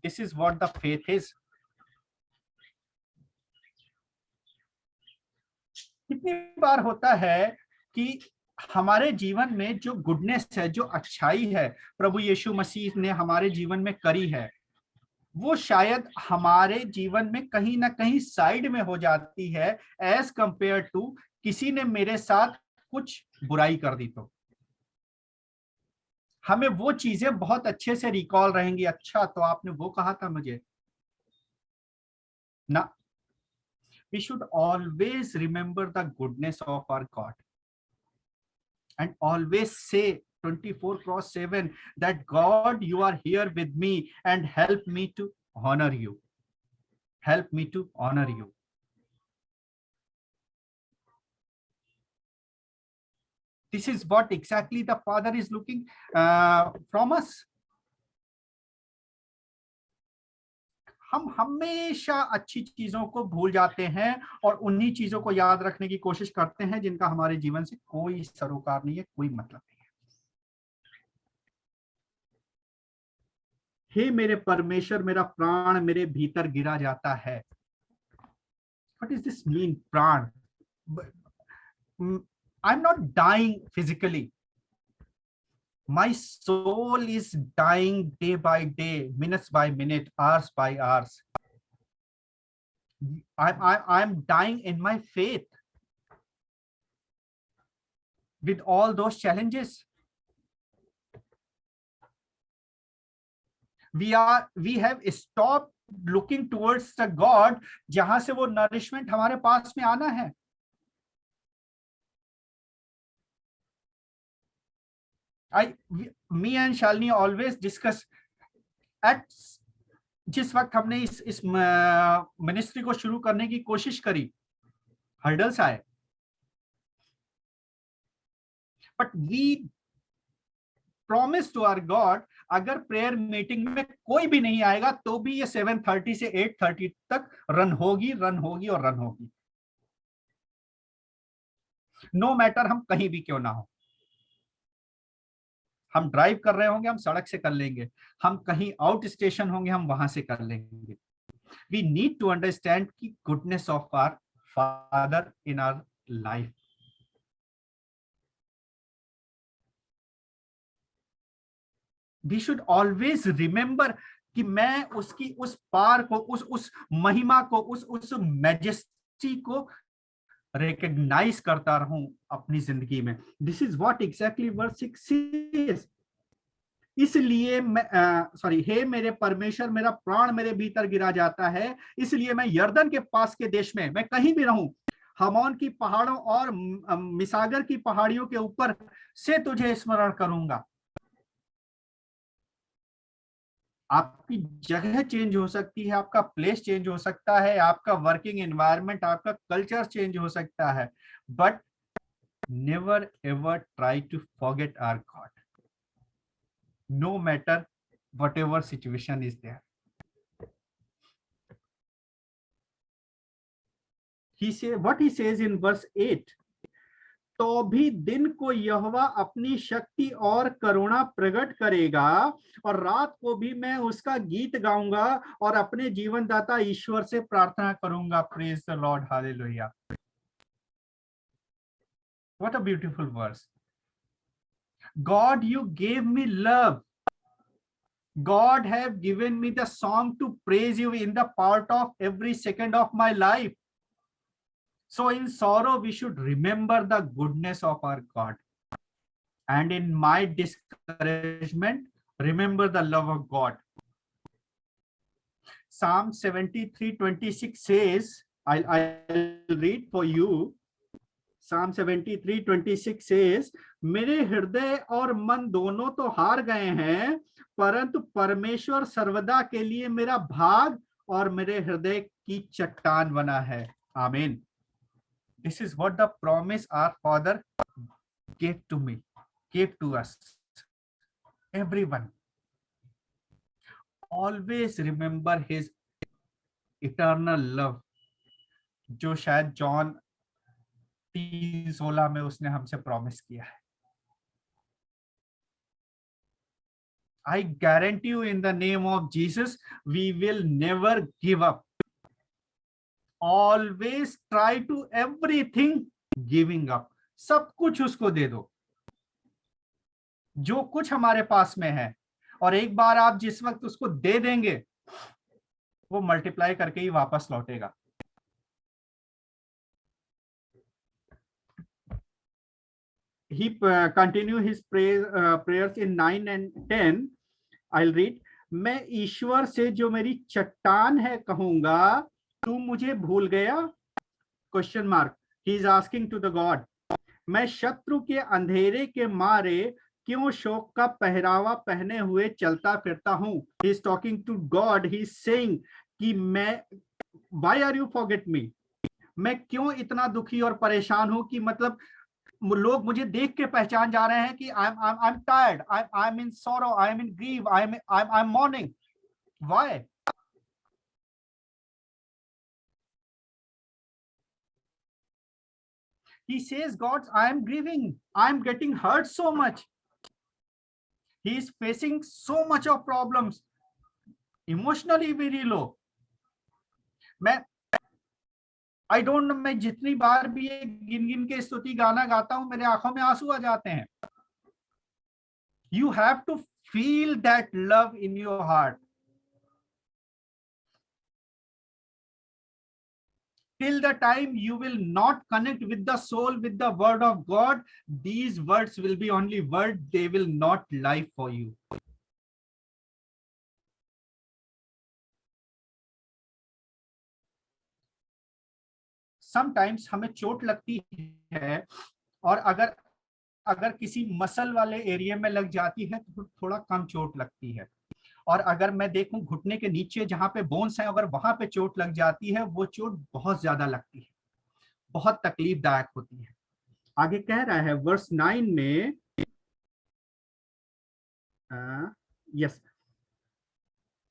This is what the faith is. कितनी बार होता है कि हमारे जीवन में जो गुडनेस है, जो अच्छाई है प्रभु यीशु मसीह ने हमारे जीवन में करी है, वो शायद हमारे जीवन में कहीं ना कहीं साइड में हो जाती है एज कंपेयर टू किसी ने मेरे साथ कुछ बुराई कर दी। तो हमें वो चीजें बहुत अच्छे से रिकॉल रहेंगी, अच्छा तो आपने वो कहा था मुझे ना। We should always remember the goodness of our God and always say 24/7 that God, you are here with me and help me to honor you. Help me to honor you. This is what exactly the Father is looking from us. हम हमेशा अच्छी चीजों को भूल जाते हैं और उन्हीं चीजों को याद रखने की कोशिश करते हैं जिनका हमारे जीवन से कोई सरोकार नहीं है, कोई मतलब नहीं है। हे मेरे परमेश्वर, मेरा प्राण मेरे भीतर गिरा जाता है। What does this mean, प्राण? I'm not dying physically. My soul is dying day by day, minutes by minute, hours by hours. I'm dying in my faith with all those challenges. We have stopped looking towards the God जहां से वो nourishment हमारे पास में आना है। Me and Shalini always discuss at जिस वक्त हमने इस मिनिस्ट्री को शुरू करने की कोशिश करी, हर्डल्स आए, but we promise to our God अगर प्रेयर मीटिंग में कोई भी नहीं आएगा तो भी ये 7:30 से 8:30 तक रन होगी और रन होगी, नो मैटर हम कहीं भी क्यों ना हो। हम ड्राइव कर रहे होंगे, हम सड़क से कर लेंगे, हम कहीं आउट स्टेशन होंगे, हम वहां से कर लेंगे। वी नीड टू अंडरस्टैंड की goodness of our father in our life. We should always remember कि मैं उसकी उस पार को, उस महिमा को, उस मैजेस्टी को रिकॉग्नाइज करता रहूं अपनी जिंदगी में। This is what exactly verse 6 says. इसलिए मैं हे मेरे परमेश्वर, मेरा प्राण मेरे भीतर गिरा जाता है, इसलिए मैं यर्दन के पास के देश में, मैं कहीं भी रहूं, हमोन की पहाड़ों और मिसागर की पहाड़ियों के ऊपर से तुझे स्मरण करूंगा। आपकी जगह चेंज हो सकती है, आपका प्लेस चेंज हो सकता है, आपका वर्किंग एनवायरनमेंट, आपका कल्चर चेंज हो सकता है, but never ever try to forget our God, no matter whatever situation is there. What he says in verse 8, तो भी दिन को यहोवा अपनी शक्ति और करुणा प्रकट करेगा और रात को भी मैं उसका गीत गाऊंगा और अपने जीवनदाता ईश्वर से प्रार्थना करूंगा। Praise the Lord, hallelujah. What a beautiful verse. God, you gave me love. God have given me the song to praise you in the part of every second of my life. So in sorrow, we should remember the goodness of our God. And in my discouragement, remember the love of God. Psalm 73:26 says, I'll read for you. Psalm 73:26 says, मेरे हृदय और मन दोनों तो हार गए हैं, परंतु परमेश्वर सर्वदा के लिए मेरा भाग और मेरे हृदय की चट्टान बना है। आमीन। This is what the promise our Father gave to me, gave to us, everyone. Always remember his eternal love, जो शायद जॉन 3:16 में उसने हमसे प्रॉमिस किया है। I guarantee you in the name of Jesus, we will never give up. Always try to everything giving up. सब कुछ उसको दे दो, जो कुछ हमारे पास में है, और एक बार आप जिस वक्त उसको दे देंगे, वो मल्टीप्लाई करके ही वापस लौटेगा। He continue his prayers in 9 and 10. I'll read. मैं ईश्वर से जो मेरी चट्टान है कहूंगा, तू मुझे भूल गया? Question mark. He is asking to the God. मैं शत्रु के अंधेरे के मारे क्यों शोक का पहरावा पहने हुए चलता फिरता हूं? He is talking to God. He is saying कि मैं, why are you forget me? मैं क्यों इतना दुखी और परेशान हूं कि मतलब लोग मुझे देख के पहचान जा रहे हैं कि I am tired, I am in sorrow, I am in grieve, I am mourning. Why? He says, God, I am grieving, I am getting hurt so much. He is facing so much of problems, emotionally very low. मैं आई don't no, मैं जितनी बार भी ये गिन गिन के स्तुति गाना गाता हूं, मेरे आंखों में आंसू आ जाते हैं। You have to feel that love in your heart. Till the time you will not connect with the soul, with the word of God, these words will be only words, they will not live for you. Sometimes हमें चोट लगती है, और अगर किसी muscle वाले area में लग जाती है तो थोड़ा कम चोट लगती है, और अगर मैं देखूं घुटने के नीचे जहां पे बोन्स हैं, अगर वहां पे चोट लग जाती है, वो चोट बहुत ज्यादा लगती है, बहुत तकलीफदायक होती है। आगे कह रहा है वर्स 9 में, यस,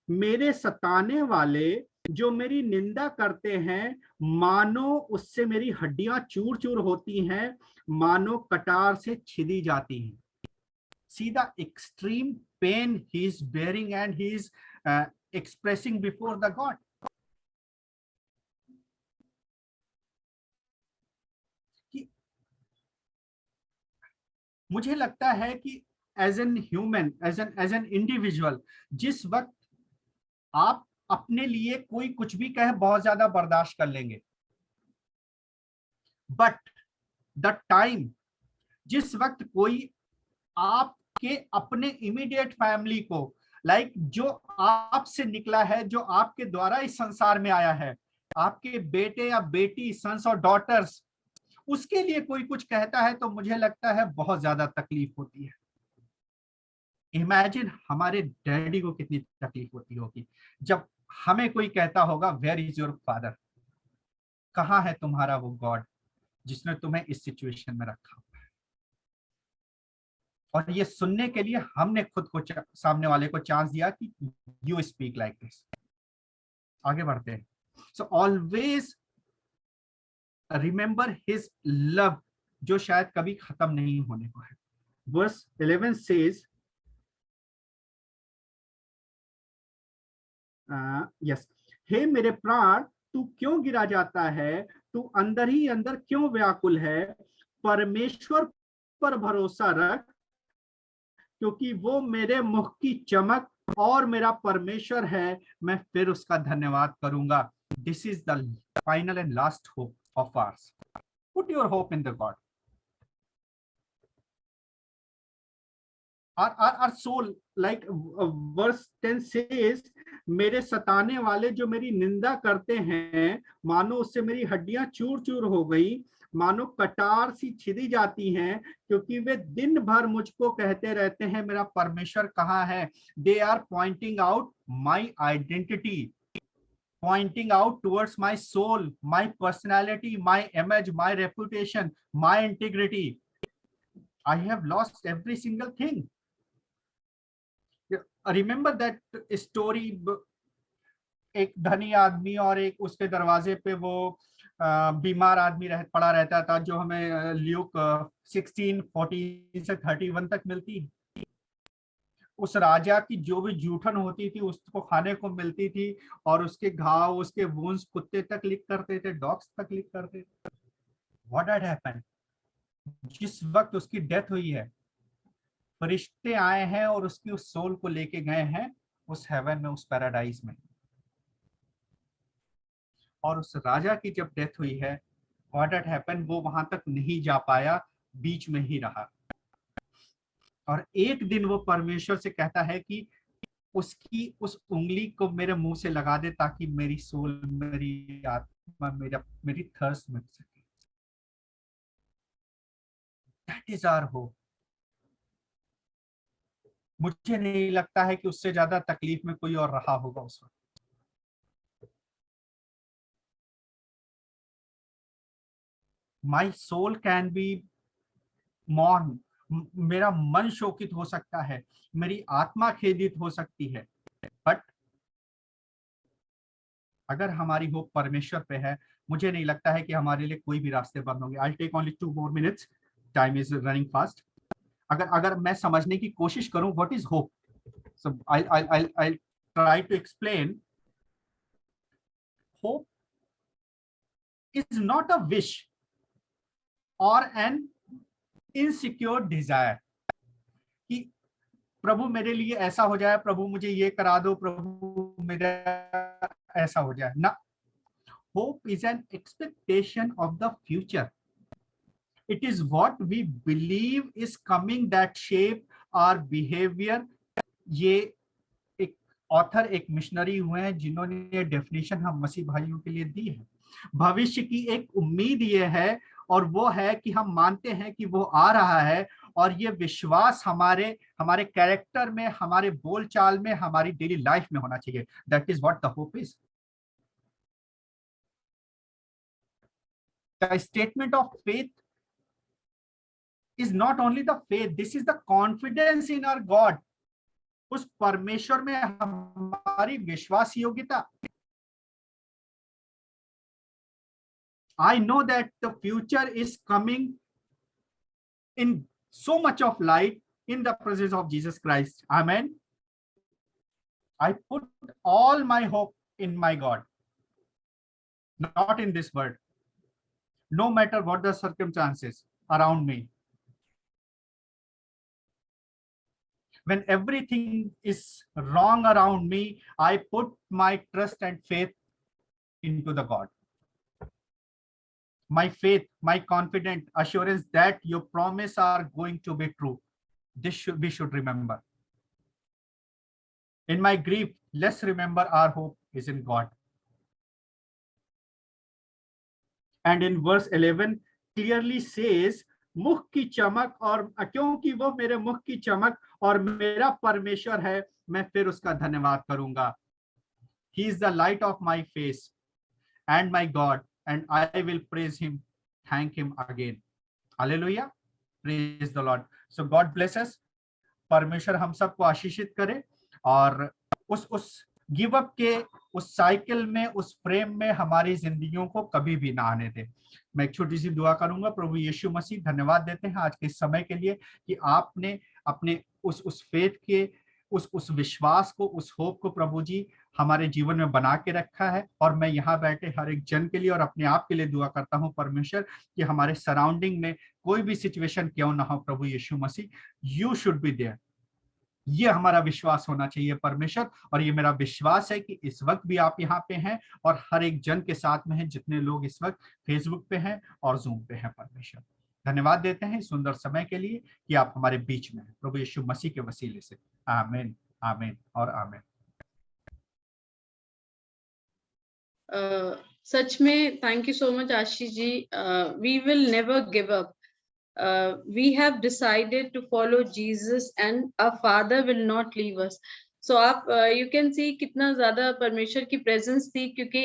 मेरे सताने वाले जो मेरी निंदा करते हैं, मानो उससे मेरी हड्डियां चूर चूर होती हैं, मानो कटार से छिदी जाती हैं। See the extreme pain he is bearing and he is expressing before the God. मुझे लगता है कि as an human, as an individual, जिस वक्त आप अपने लिए कोई कुछ भी कहे बहुत ज्यादा बर्दाश्त कर लेंगे, बट द टाइम जिस वक्त कोई आपके अपने इमीडिएट फैमिली को, लाइक जो आपसे निकला है, जो आपके द्वारा इस संसार में आया है, आपके बेटे या बेटी, सन्स और डॉटर्स, उसके लिए कोई कुछ कहता है तो मुझे लगता है बहुत ज्यादा तकलीफ होती है। इमेजिन हमारे डैडी को कितनी तकलीफ होती होगी जब हमें कोई कहता होगा, वेयर इज योर फादर, कहाँ है तुम्हारा वो गॉड जिसने तुम्हें इस सिचुएशन में रखा हुआ है। और ये सुनने के लिए हमने खुद को सामने वाले को चांस दिया कि यू स्पीक लाइक दिस। आगे बढ़ते हैं। So always remember his love, जो शायद कभी खत्म नहीं होने को है। वर्स 11 सेज, यस, हे मेरे प्राण, तू क्यों गिरा जाता है, तू अंदर ही अंदर क्यों व्याकुल है, परमेश्वर पर भरोसा रख, क्योंकि वो मेरे मुख की चमक और मेरा परमेश्वर है, मैं फिर उसका धन्यवाद करूंगा। This is the final and last hope of hours. Put your hope in the God. Our soul, like verse 10 says, मेरे सताने वाले जो मेरी निंदा करते हैं, मानो उससे मेरी हड्डियां चूर चूर हो गई, मानो कटार सी छिदी जाती हैं, क्योंकि वे दिन भर मुझको कहते रहते हैं, मेरा परमेश्वर कहाँ है। They are pointing out my identity, pointing out towards my soul, my personality, my image, my reputation, my integrity. I have lost every single thing. Remember that story, एक धनी आदमी और एक उसके दरवाजे पे वो बीमार आदमी पड़ा रहता था, जो हमें ल्यूक 16:14 से 31 तक मिलती। उस राजा की जो भी जूठन होती थी उसको खाने को मिलती थी, और उसके घाव, उसके वुंड्स कुत्ते तक लिक करते थे, डॉग्स तक लिक करते थे। What had happened? जिस वक्त उसकी डेथ हुई है, फरिश्ते आए हैं और उसकी उस सोल को लेके गए हैं उस हेवन में, उस पैराडाइज में। और उस राजा की जब डेथ हुई है, व्हाट हैड हैपेंड, वो वहां तक नहीं जा पाया, बीच में ही रहा। और एक दिन वो परमेश्वर से कहता है कि उसकी उस उंगली को मेरे मुंह से लगा दे ताकि मेरी सोल, मेरी आत्मा, मेरी थर्स्ट मिट सके। That is our hope. मुझे नहीं लगता है कि उससे ज्यादा तकलीफ में कोई और रहा होगा उस वक्त। My soul can be mourn, मेरा मन शोकित हो सकता है, मेरी आत्मा खेदित हो सकती है, बट अगर हमारी होप परमेश्वर पे है, मुझे नहीं लगता है कि हमारे लिए कोई भी रास्ते बंद होंगे। I take only 2 more minutes, time is running fast. अगर मैं समझने की कोशिश करूं what is hope, so I try to explain. Hope is not a wish और एन इनसिक्योर डिजायर कि प्रभु मेरे लिए ऐसा हो जाए, प्रभु मुझे ये करा दो, प्रभु मेरा ऐसा हो जाए ना। Hope is an expectation of the future. It is what we believe is coming that shape our behavior. ये एक ऑथर, एक मिशनरी हुए हैं जिन्होंने ये डेफिनेशन हम मसीह भाइयों के लिए दी है। भविष्य की एक उम्मीद ये है, और वो है कि हम मानते हैं कि वो आ रहा है, और ये विश्वास हमारे कैरेक्टर में, हमारे बोलचाल में, हमारी डेली लाइफ में होना चाहिए। That is what the hope is. The statement of faith is not only the faith, this is the confidence in our God. उस परमेश्वर में हमारी विश्वास योग्यता। I know that the future is coming in so much of light in the presence of Jesus Christ. Amen. I put all my hope in my God, not in this world, no matter what the circumstances around me. When everything is wrong around me, I put my trust and faith into the God. My faith, my confident assurance that your promise are going to be true. We should remember. In my grief, let's remember our hope is in God. And in verse 11 clearly says, मुख की चमक, और क्योंकि वो मेरे मुख की चमक और मेरा परमेश्वर है, मैं फिर उसका धन्यवाद करूंगा। He is the light of my face and my God, and I will praise him, thank him again. Hallelujah. Praise the Lord. So God bless us. परमेश्वर हम सबको आशीषित करे, और उस गिव अप के उस साइकिल में, उस फ्रेम में हमारी जिंदगियों को कभी भी ना आने दे। मैं एक छोटी सी दुआ करूंगा। प्रभु यीशु मसीह, धन्यवाद देते हैं आज के समय के लिए कि आपने अपने उस फेथ के, उस विश्वास को, उस होप को प्रभु जी हमारे जीवन में बना के रखा है। और मैं यहाँ बैठे हर एक जन के लिए और अपने आप के लिए दुआ करता हूँ परमेश्वर कि हमारे सराउंडिंग में कोई भी सिचुएशन क्यों ना हो, प्रभु यीशु मसीह, यू शुड बी देयर। ये हमारा विश्वास होना चाहिए परमेश्वर, और ये मेरा विश्वास है कि इस वक्त भी आप यहाँ पे हैं और हर एक जन के साथ में हैं, जितने लोग इस वक्त फेसबुक पे हैं और जूम पे हैं। परमेश्वर धन्यवाद देते हैं सुंदर समय के लिए कि आप हमारे बीच में हैं, प्रभु यीशु मसीह के वसीले से। आमीन, आमीन और आमीन। सच में thank you so much Ashish ji. We will never give up. We have decided to follow Jesus and our Father will not leave us. So आप you can see कितना ज्यादा परमेश्वर की प्रेजेंस थी, क्योंकि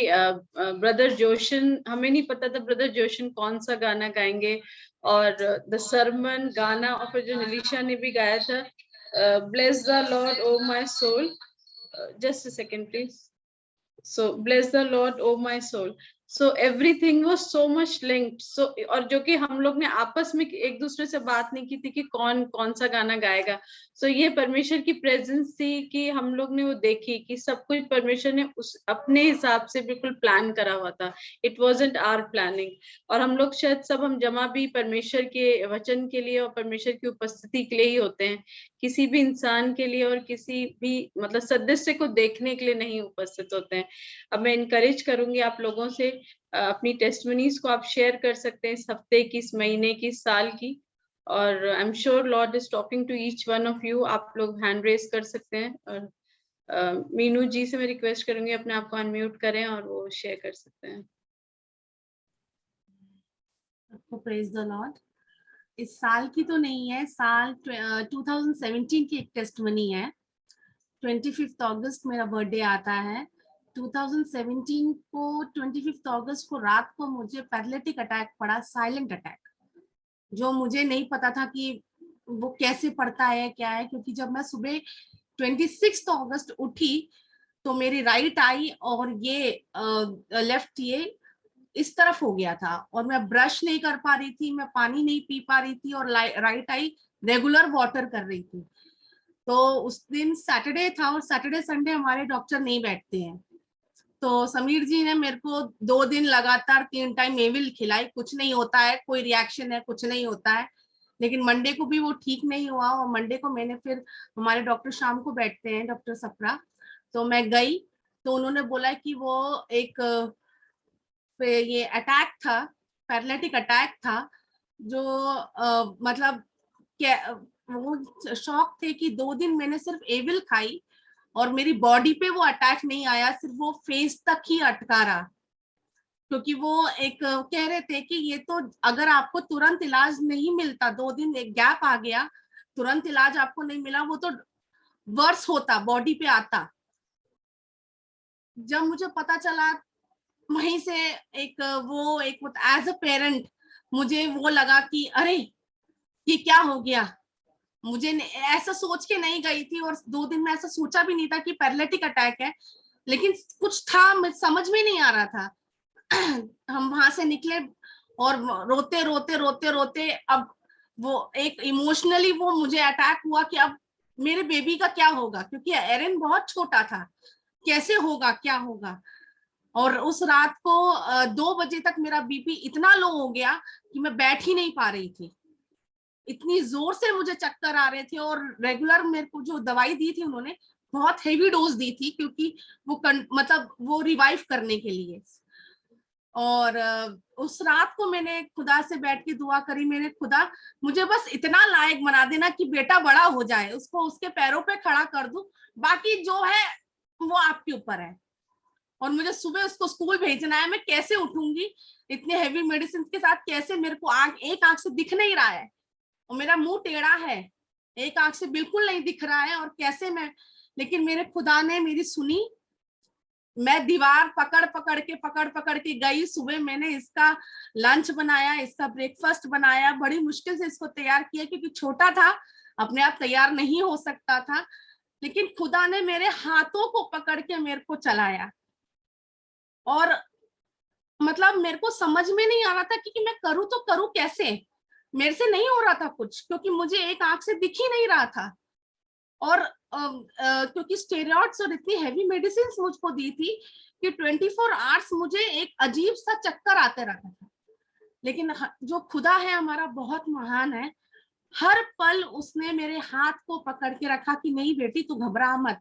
ब्रदर जोशन, हमें नहीं पता था ब्रदर जोशन कौन सा गाना गाएंगे, और द सरमन गाना, और फिर जो निलिशा ने भी गाया था, bless the Lord O my soul, just a second please. So bless the Lord, O my soul. So everything was so much linked. So और जो कि हम लोग ने आपस में एक दूसरे से बात नहीं की थी कि कौन कौन सा गाना गाएगा। सो ये परमेश्वर की प्रेजेंस थी कि हम लोग ने वो देखी कि सब कुछ परमेश्वर ने उस अपने हिसाब से बिल्कुल प्लान करा हुआ था। It wasn't our planning. और हम लोग शायद सब हम जमा भी परमेश्वर के वचन के लिए और परमेश्वर की उपस्थिति के लिए ही होते हैं, किसी भी इंसान के लिए और किसी भी मतलब सदस्य को देखने के लिए नहीं उपस्थित होते हैं। अब मैं इनकरेज करूंगी आप लोगों से अपनी टेस्टमनीज को आप शेयर कर सकते हैं, इस हफ्ते की, इस महीने की, इस साल की। और I am sure Lord is talking to each one of you. आप लोग हैंड रेज कर सकते हैं। और मीनू जी से मैं रिक्वेस्ट करूंगी अपने आप को अनम्यूट करें और वो शेयर कर सकते हैं। Praise the Lord. इस साल की तो नहीं है, साल 2017 की एक टेस्टमनी है। 25 अगस्त मेरा बर्थडे आता है। 2017 को 25 अगस्त को रात को मुझे पैरालिटिक अटैक पड़ा, साइलेंट अटैक, जो मुझे नहीं पता था कि वो कैसे पड़ता है क्या है, क्योंकि जब मैं सुबह 26 अगस्त उठी तो मेरी राइट आई और ये लेफ्ट ये इस तरफ हो गया था और मैं ब्रश नहीं कर पा रही थी, मैं पानी नहीं पी पा रही थी और राइट आई रेगुलर वाटर कर रही थी। तो उस दिन सैटरडे था और सैटरडे संडे हमारे डॉक्टर नहीं बैठते हैं। तो समीर जी ने मेरे को 2 दिन लगातार 3 टाइम एविल खिलाई, कुछ नहीं होता है, कोई रिएक्शन है, कुछ नहीं होता है। लेकिन मंडे को भी वो ठीक नहीं हुआ और मंडे को मैंने फिर, हमारे डॉक्टर शाम को बैठते हैं, डॉक्टर सप्रा, तो मैं गई तो उन्होंने बोला कि वो एक ये अटैक था, पैरालिटिक अटैक था, जो मतलब क्या, वो शौक थे कि 2 दिन मैंने सिर्फ एविल खाई और मेरी बॉडी पे वो अटैक नहीं आया, सिर्फ वो फेस तक ही अटका रहा। क्योंकि वो एक कह रहे थे कि ये तो अगर आपको तुरंत इलाज नहीं मिलता, 2 दिन एक गैप आ गया, तुरंत इलाज आपको नहीं मिला, वो तो वर्स होता, बॉडी पे आता। जब मुझे पता चला वहीं से एक वो एक एज अ पेरेंट मुझे वो लगा कि अरे ये क्या हो गया। मुझे ऐसा सोच के नहीं गई थी और 2 दिन में ऐसा सोचा भी नहीं था कि पैरालिटिक अटैक है, लेकिन कुछ था, समझ में नहीं आ रहा था। हम वहां से निकले और रोते रोते रोते रोते अब वो एक इमोशनली वो मुझे अटैक हुआ कि अब मेरे बेबी का क्या होगा, क्योंकि एरन बहुत छोटा था, कैसे होगा, क्या होगा। और उस रात को 2 बजे तक मेरा बीपी इतना लो हो गया कि मैं बैठ ही नहीं पा रही थी, इतनी जोर से मुझे चक्कर आ रहे थे। और रेगुलर मेरे को जो दवाई दी थी उन्होंने बहुत हेवी डोज दी थी, क्योंकि वो मतलब वो रिवाइव करने के लिए। और उस रात को मैंने खुदा से बैठ के दुआ करी, मैंने खुदा मुझे बस इतना लायक बना देना कि बेटा बड़ा हो जाए, उसको उसके पैरों पे खड़ा कर दूं, बाकी जो है वो आपके ऊपर है। और मुझे सुबह उसको स्कूल भेजना है, मैं कैसे उठूंगी इतने हेवी मेडिसिन के साथ, कैसे, मेरे को एक आंख से दिख नहीं रहा है और मेरा मुंह टेढ़ा है, एक आंख से बिल्कुल नहीं दिख रहा है, और कैसे मैं, लेकिन मेरे खुदा ने मेरी सुनी। मैं दीवार पकड़ पकड़ के गई। सुबह मैंने इसका लंच बनाया, इसका ब्रेकफास्ट बनाया, बड़ी मुश्किल से इसको तैयार किया क्योंकि छोटा था, अपने आप तैयार नहीं हो सकता था, लेकिन खुदा ने मेरे हाथों को पकड़ के मेरे को चलाया। और मतलब मेरे को समझ में नहीं आ रहा था कि मैं करूँ तो करूँ कैसे, मेरे से नहीं हो रहा था कुछ, क्योंकि मुझे एक आंख से दिख ही नहीं रहा था। और क्योंकि स्टेरॉइड्स और इतनी हैवी मेडिसिन मुझको दी थी कि 24 आवर्स मुझे एक अजीब सा चक्कर आते रहता था। लेकिन जो खुदा है हमारा बहुत महान है, हर पल उसने मेरे हाथ को पकड़ के रखा कि नहीं बेटी तू घबरा मत।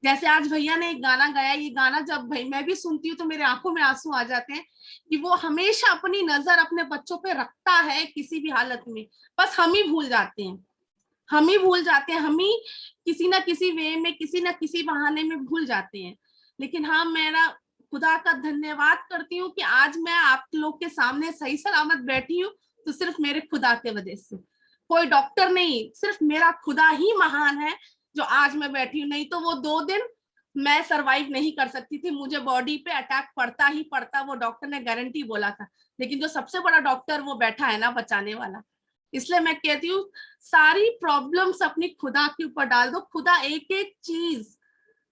जैसे आज भैया ने एक गाना गाया, ये गाना जब भाई मैं भी सुनती हूँ तो मेरे आंखों में आंसू आ जाते हैं कि वो हमेशा अपनी नजर अपने बच्चों पे रखता है किसी भी हालत में, बस हम ही भूल जाते हैं, हम ही भूल जाते हैं, हम ही किसी ना किसी वे में, किसी ना किसी बहाने में भूल जाते हैं। लेकिन हाँ, मेरा खुदा का धन्यवाद करती हूँ कि आज मैं आप लोग के सामने सही सलामत बैठी हूँ, तो सिर्फ मेरे खुदा के वजह से, कोई डॉक्टर नहीं, सिर्फ मेरा खुदा ही महान है जो आज मैं बैठी हूँ। नहीं तो वो 2 दिन मैं सरवाइव नहीं कर सकती थी, मुझे बॉडी पे अटैक पड़ता ही पड़ता, वो डॉक्टर ने गारंटी बोला था। लेकिन जो सबसे बड़ा डॉक्टर वो बैठा है ना बचाने वाला, इसलिए मैं कहती हूँ सारी प्रॉब्लम्स अपनी खुदा के ऊपर डाल दो, खुदा एक एक चीज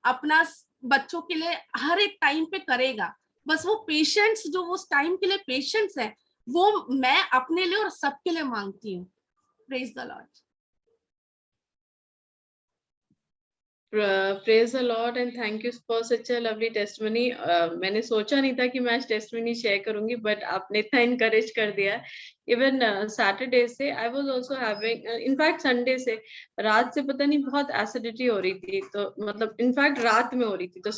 अपना बच्चों के लिए हर एक टाइम पे करेगा। बस वो पेशेंस जो उस टाइम के लिए पेशेंस है, वो मैं अपने लिए और सबके लिए मांगती हूँ। Praise the Lord. Praise the Lord and thank you for such a lovely testimony. मैंने सोचा नहीं था कि मैं आज टेस्टमनी शेयर करूंगी, बट आपने इतना इनकरेज कर दिया। इवन सैटरडे से I was also having, in fact Sunday से रात से पता नहीं बहुत एसिडिटी हो रही थी, तो मतलब इनफैक्ट रात में हो रही थी, तो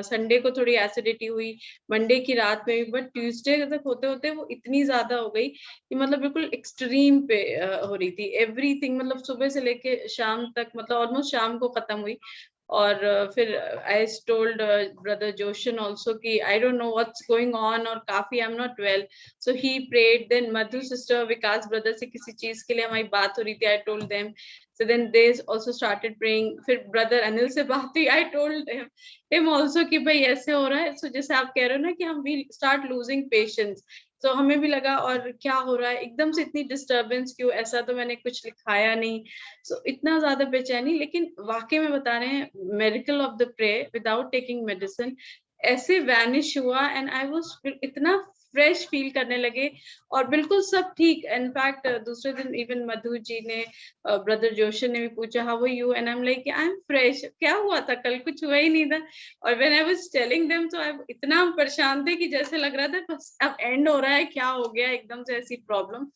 संडे को थोड़ी एसिडिटी हुई, मंडे की रात में भी, बट ट्यूसडे तक होते होते वो इतनी ज्यादा हो गई कि मतलब बिल्कुल एक्सट्रीम पे हो रही थी एवरीथिंग, मतलब सुबह से लेके शाम तक, मतलब ऑलमोस्ट शाम को खत्म हुई। और फिर I told brother Joshan also कि I don't know what's going on, और काफी I am not well, so he prayed. Then Madhu sister, Vikas brother से किसी चीज के लिए हमारी बात हो रही थी, I told them, so then they also started praying। फिर ब्रदर अनिल से बात हुई, आई टोल्ड हिम also कि भाई ऐसे हो रहा है। सो जैसे आप कह रहे हो ना कि हम भी स्टार्ट लूजिंग पेशेंस, तो हमें भी लगा और क्या हो रहा है, एकदम से इतनी डिस्टर्बेंस क्यों, ऐसा तो मैंने कुछ लिखाया नहीं। सो इतना ज्यादा बेचैनी, लेकिन वाकई में बता रहे हैं, miracle of the pray without taking medicine ऐसे वैनिश हुआ, एंड आई वाज इतना फ्रेश फील करने लगे, और बिल्कुल सब ठीक। इनफैक्ट दूसरे दिन इवन मधु जी ने, ब्रदर जोशन ने भी पूछा how are you, and I am like I am fresh, क्या हुआ था, कल कुछ हुआ ही नहीं था। और when I was telling them, तो आई इतना परेशान थे कि जैसे लग रहा था बस अब एंड हो रहा है, क्या हो गया एकदम से ऐसी प्रॉब्लम।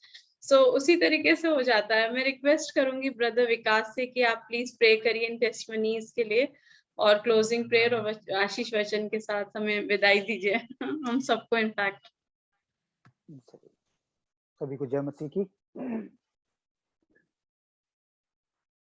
सो उसी तरीके से हो जाता है। मैं रिक्वेस्ट करूंगी ब्रदर विकास से कि आप प्लीज प्रे करिए इन टेस्टिमनीज के लिए, और क्लोजिंग प्रेयर और आशीष वचन के साथ हमें विदाई दीजिए हम सबको इनफैक्ट। सभी को जय मसीह की।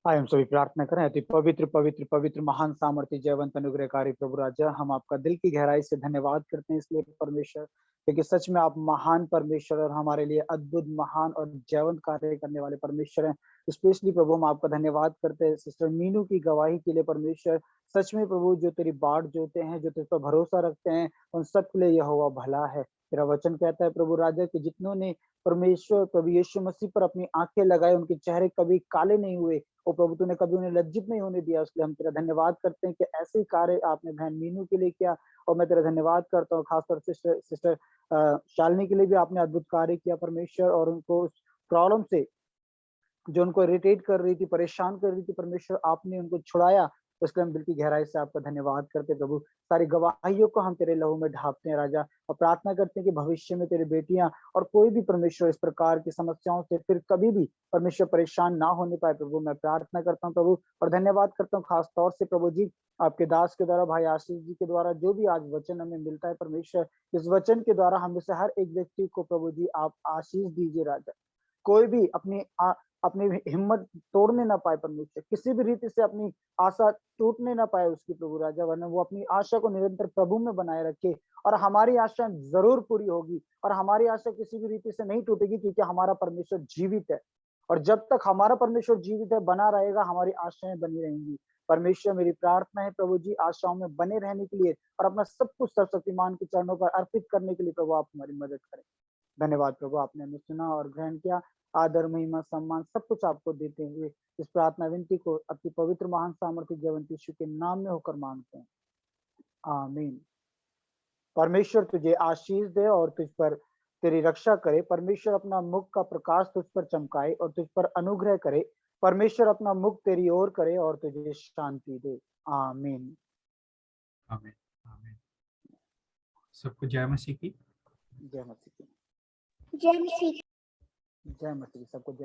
आइए हम सभी प्रार्थना करें। अति पवित्र पवित्र पवित्र महान सामर्थ्य जयवंत अनुग्रहकारी प्रभु राजा, हम आपका दिल की गहराई से धन्यवाद करते हैं इसलिए परमेश्वर, क्योंकि सच में आप महान परमेश्वर और हमारे लिए अद्भुत महान और जयवंत कार्य करने वाले परमेश्वर हैं। स्पेशली प्रभु हम आपका धन्यवाद करते हैं सिस्टर मीनू की गवाही के लिए परमेश्वर। सच में प्रभु जो तेरी बाट जोते हैं, जो तेरे पर भरोसा रखते हैं, उन सब के लिए यहोवा भला है। तेरा वचन कहता है प्रभु राजा कि जितनों ने परमेश्वर प्रभु यीशु मसीह पर अपनी आंखें लगाए, उनके चेहरे कभी काले नहीं हुए। ओ प्रभु तूने कभी उन्हें लज्जित नहीं होने दिया, इसलिए हम तेरा धन्यवाद करते हैं कि ऐसे ही कार्य आपने बहन मीनू के लिए किया। और मैं तेरा धन्यवाद करता हूँ खासतौर से सिस्टर शालिनी के लिए भी आपने अद्भुत कार्य किया परमेश्वर, और उनको उस प्रॉब्लम से जो उनको इरिटेट कर रही थी, परेशान कर रही थी परमेश्वर, आपने उनको छुड़ाया। उसके हम दिल की गहराई से आपका धन्यवाद करते प्रभु। सारी गवाहियों को हम तेरे लहू में ढापते हैं राजा, और प्रार्थना करते हैं कि भविष्य में तेरे बेटियां और कोई भी परमेश्वर इस प्रकार की समस्याओं से फिर कभी भी परमेश्वर परेशान ना होने पाए प्रभु। मैं प्रार्थना करता हूँ प्रभु, और धन्यवाद करता हूँ खास तौर से प्रभु जी आपके दास के द्वारा, भाई आशीष जी के द्वारा जो भी आज वचन हमें मिलता है परमेश्वर, इस वचन के द्वारा हम से हर एक व्यक्ति को प्रभु जी आप आशीष दीजिए राजा। कोई भी अपनी हिम्मत तोड़ने ना पाए परमेश्वर, किसी भी रीति से अपनी आशा टूटने ना पाए उसकी प्रभु राजा, वरना वो अपनी आशा को निरंतर प्रभु में बनाए रखे, और हमारी आशा जरूर पूरी होगी, और हमारी आशा किसी भी रीति से नहीं टूटेगी, क्योंकि हमारा परमेश्वर जीवित है। और जब तक हमारा परमेश्वर जीवित है, बना रहेगा, हमारी आशाएं बनी रहेंगी। परमेश्वर मेरी प्रार्थना है प्रभु जी, आशाओं में बने रहने के लिए और अपना सब कुछ सर्वशक्तिमान के चरणों पर अर्पित करने के लिए प्रभु आप हमारी मदद करें। धन्यवाद प्रभु, आपने हमें सुना और ग्रहण किया। आदर महिमा सम्मान सब कुछ आपको देते हुए इस प्रार्थना विनती को अति पवित्र महान सामर्थ्य जयवंत यीशु के नाम में होकर मांगते हैं, आमीन। परमेश्वर तुझे आशीष दे और तुझ पर तेरी रक्षा करे। परमेश्वर अपना मुख का प्रकाश तुझ पर चमकाए और तुझ पर अनुग्रह करे। परमेश्वर अपना मुख तेरी ओर करे और तुझे शांति दे, आमीन। आमीन आमीन। सबको जय मसीह की। जय मसीह की। जय मसीह। जय मसीह। सबको जय।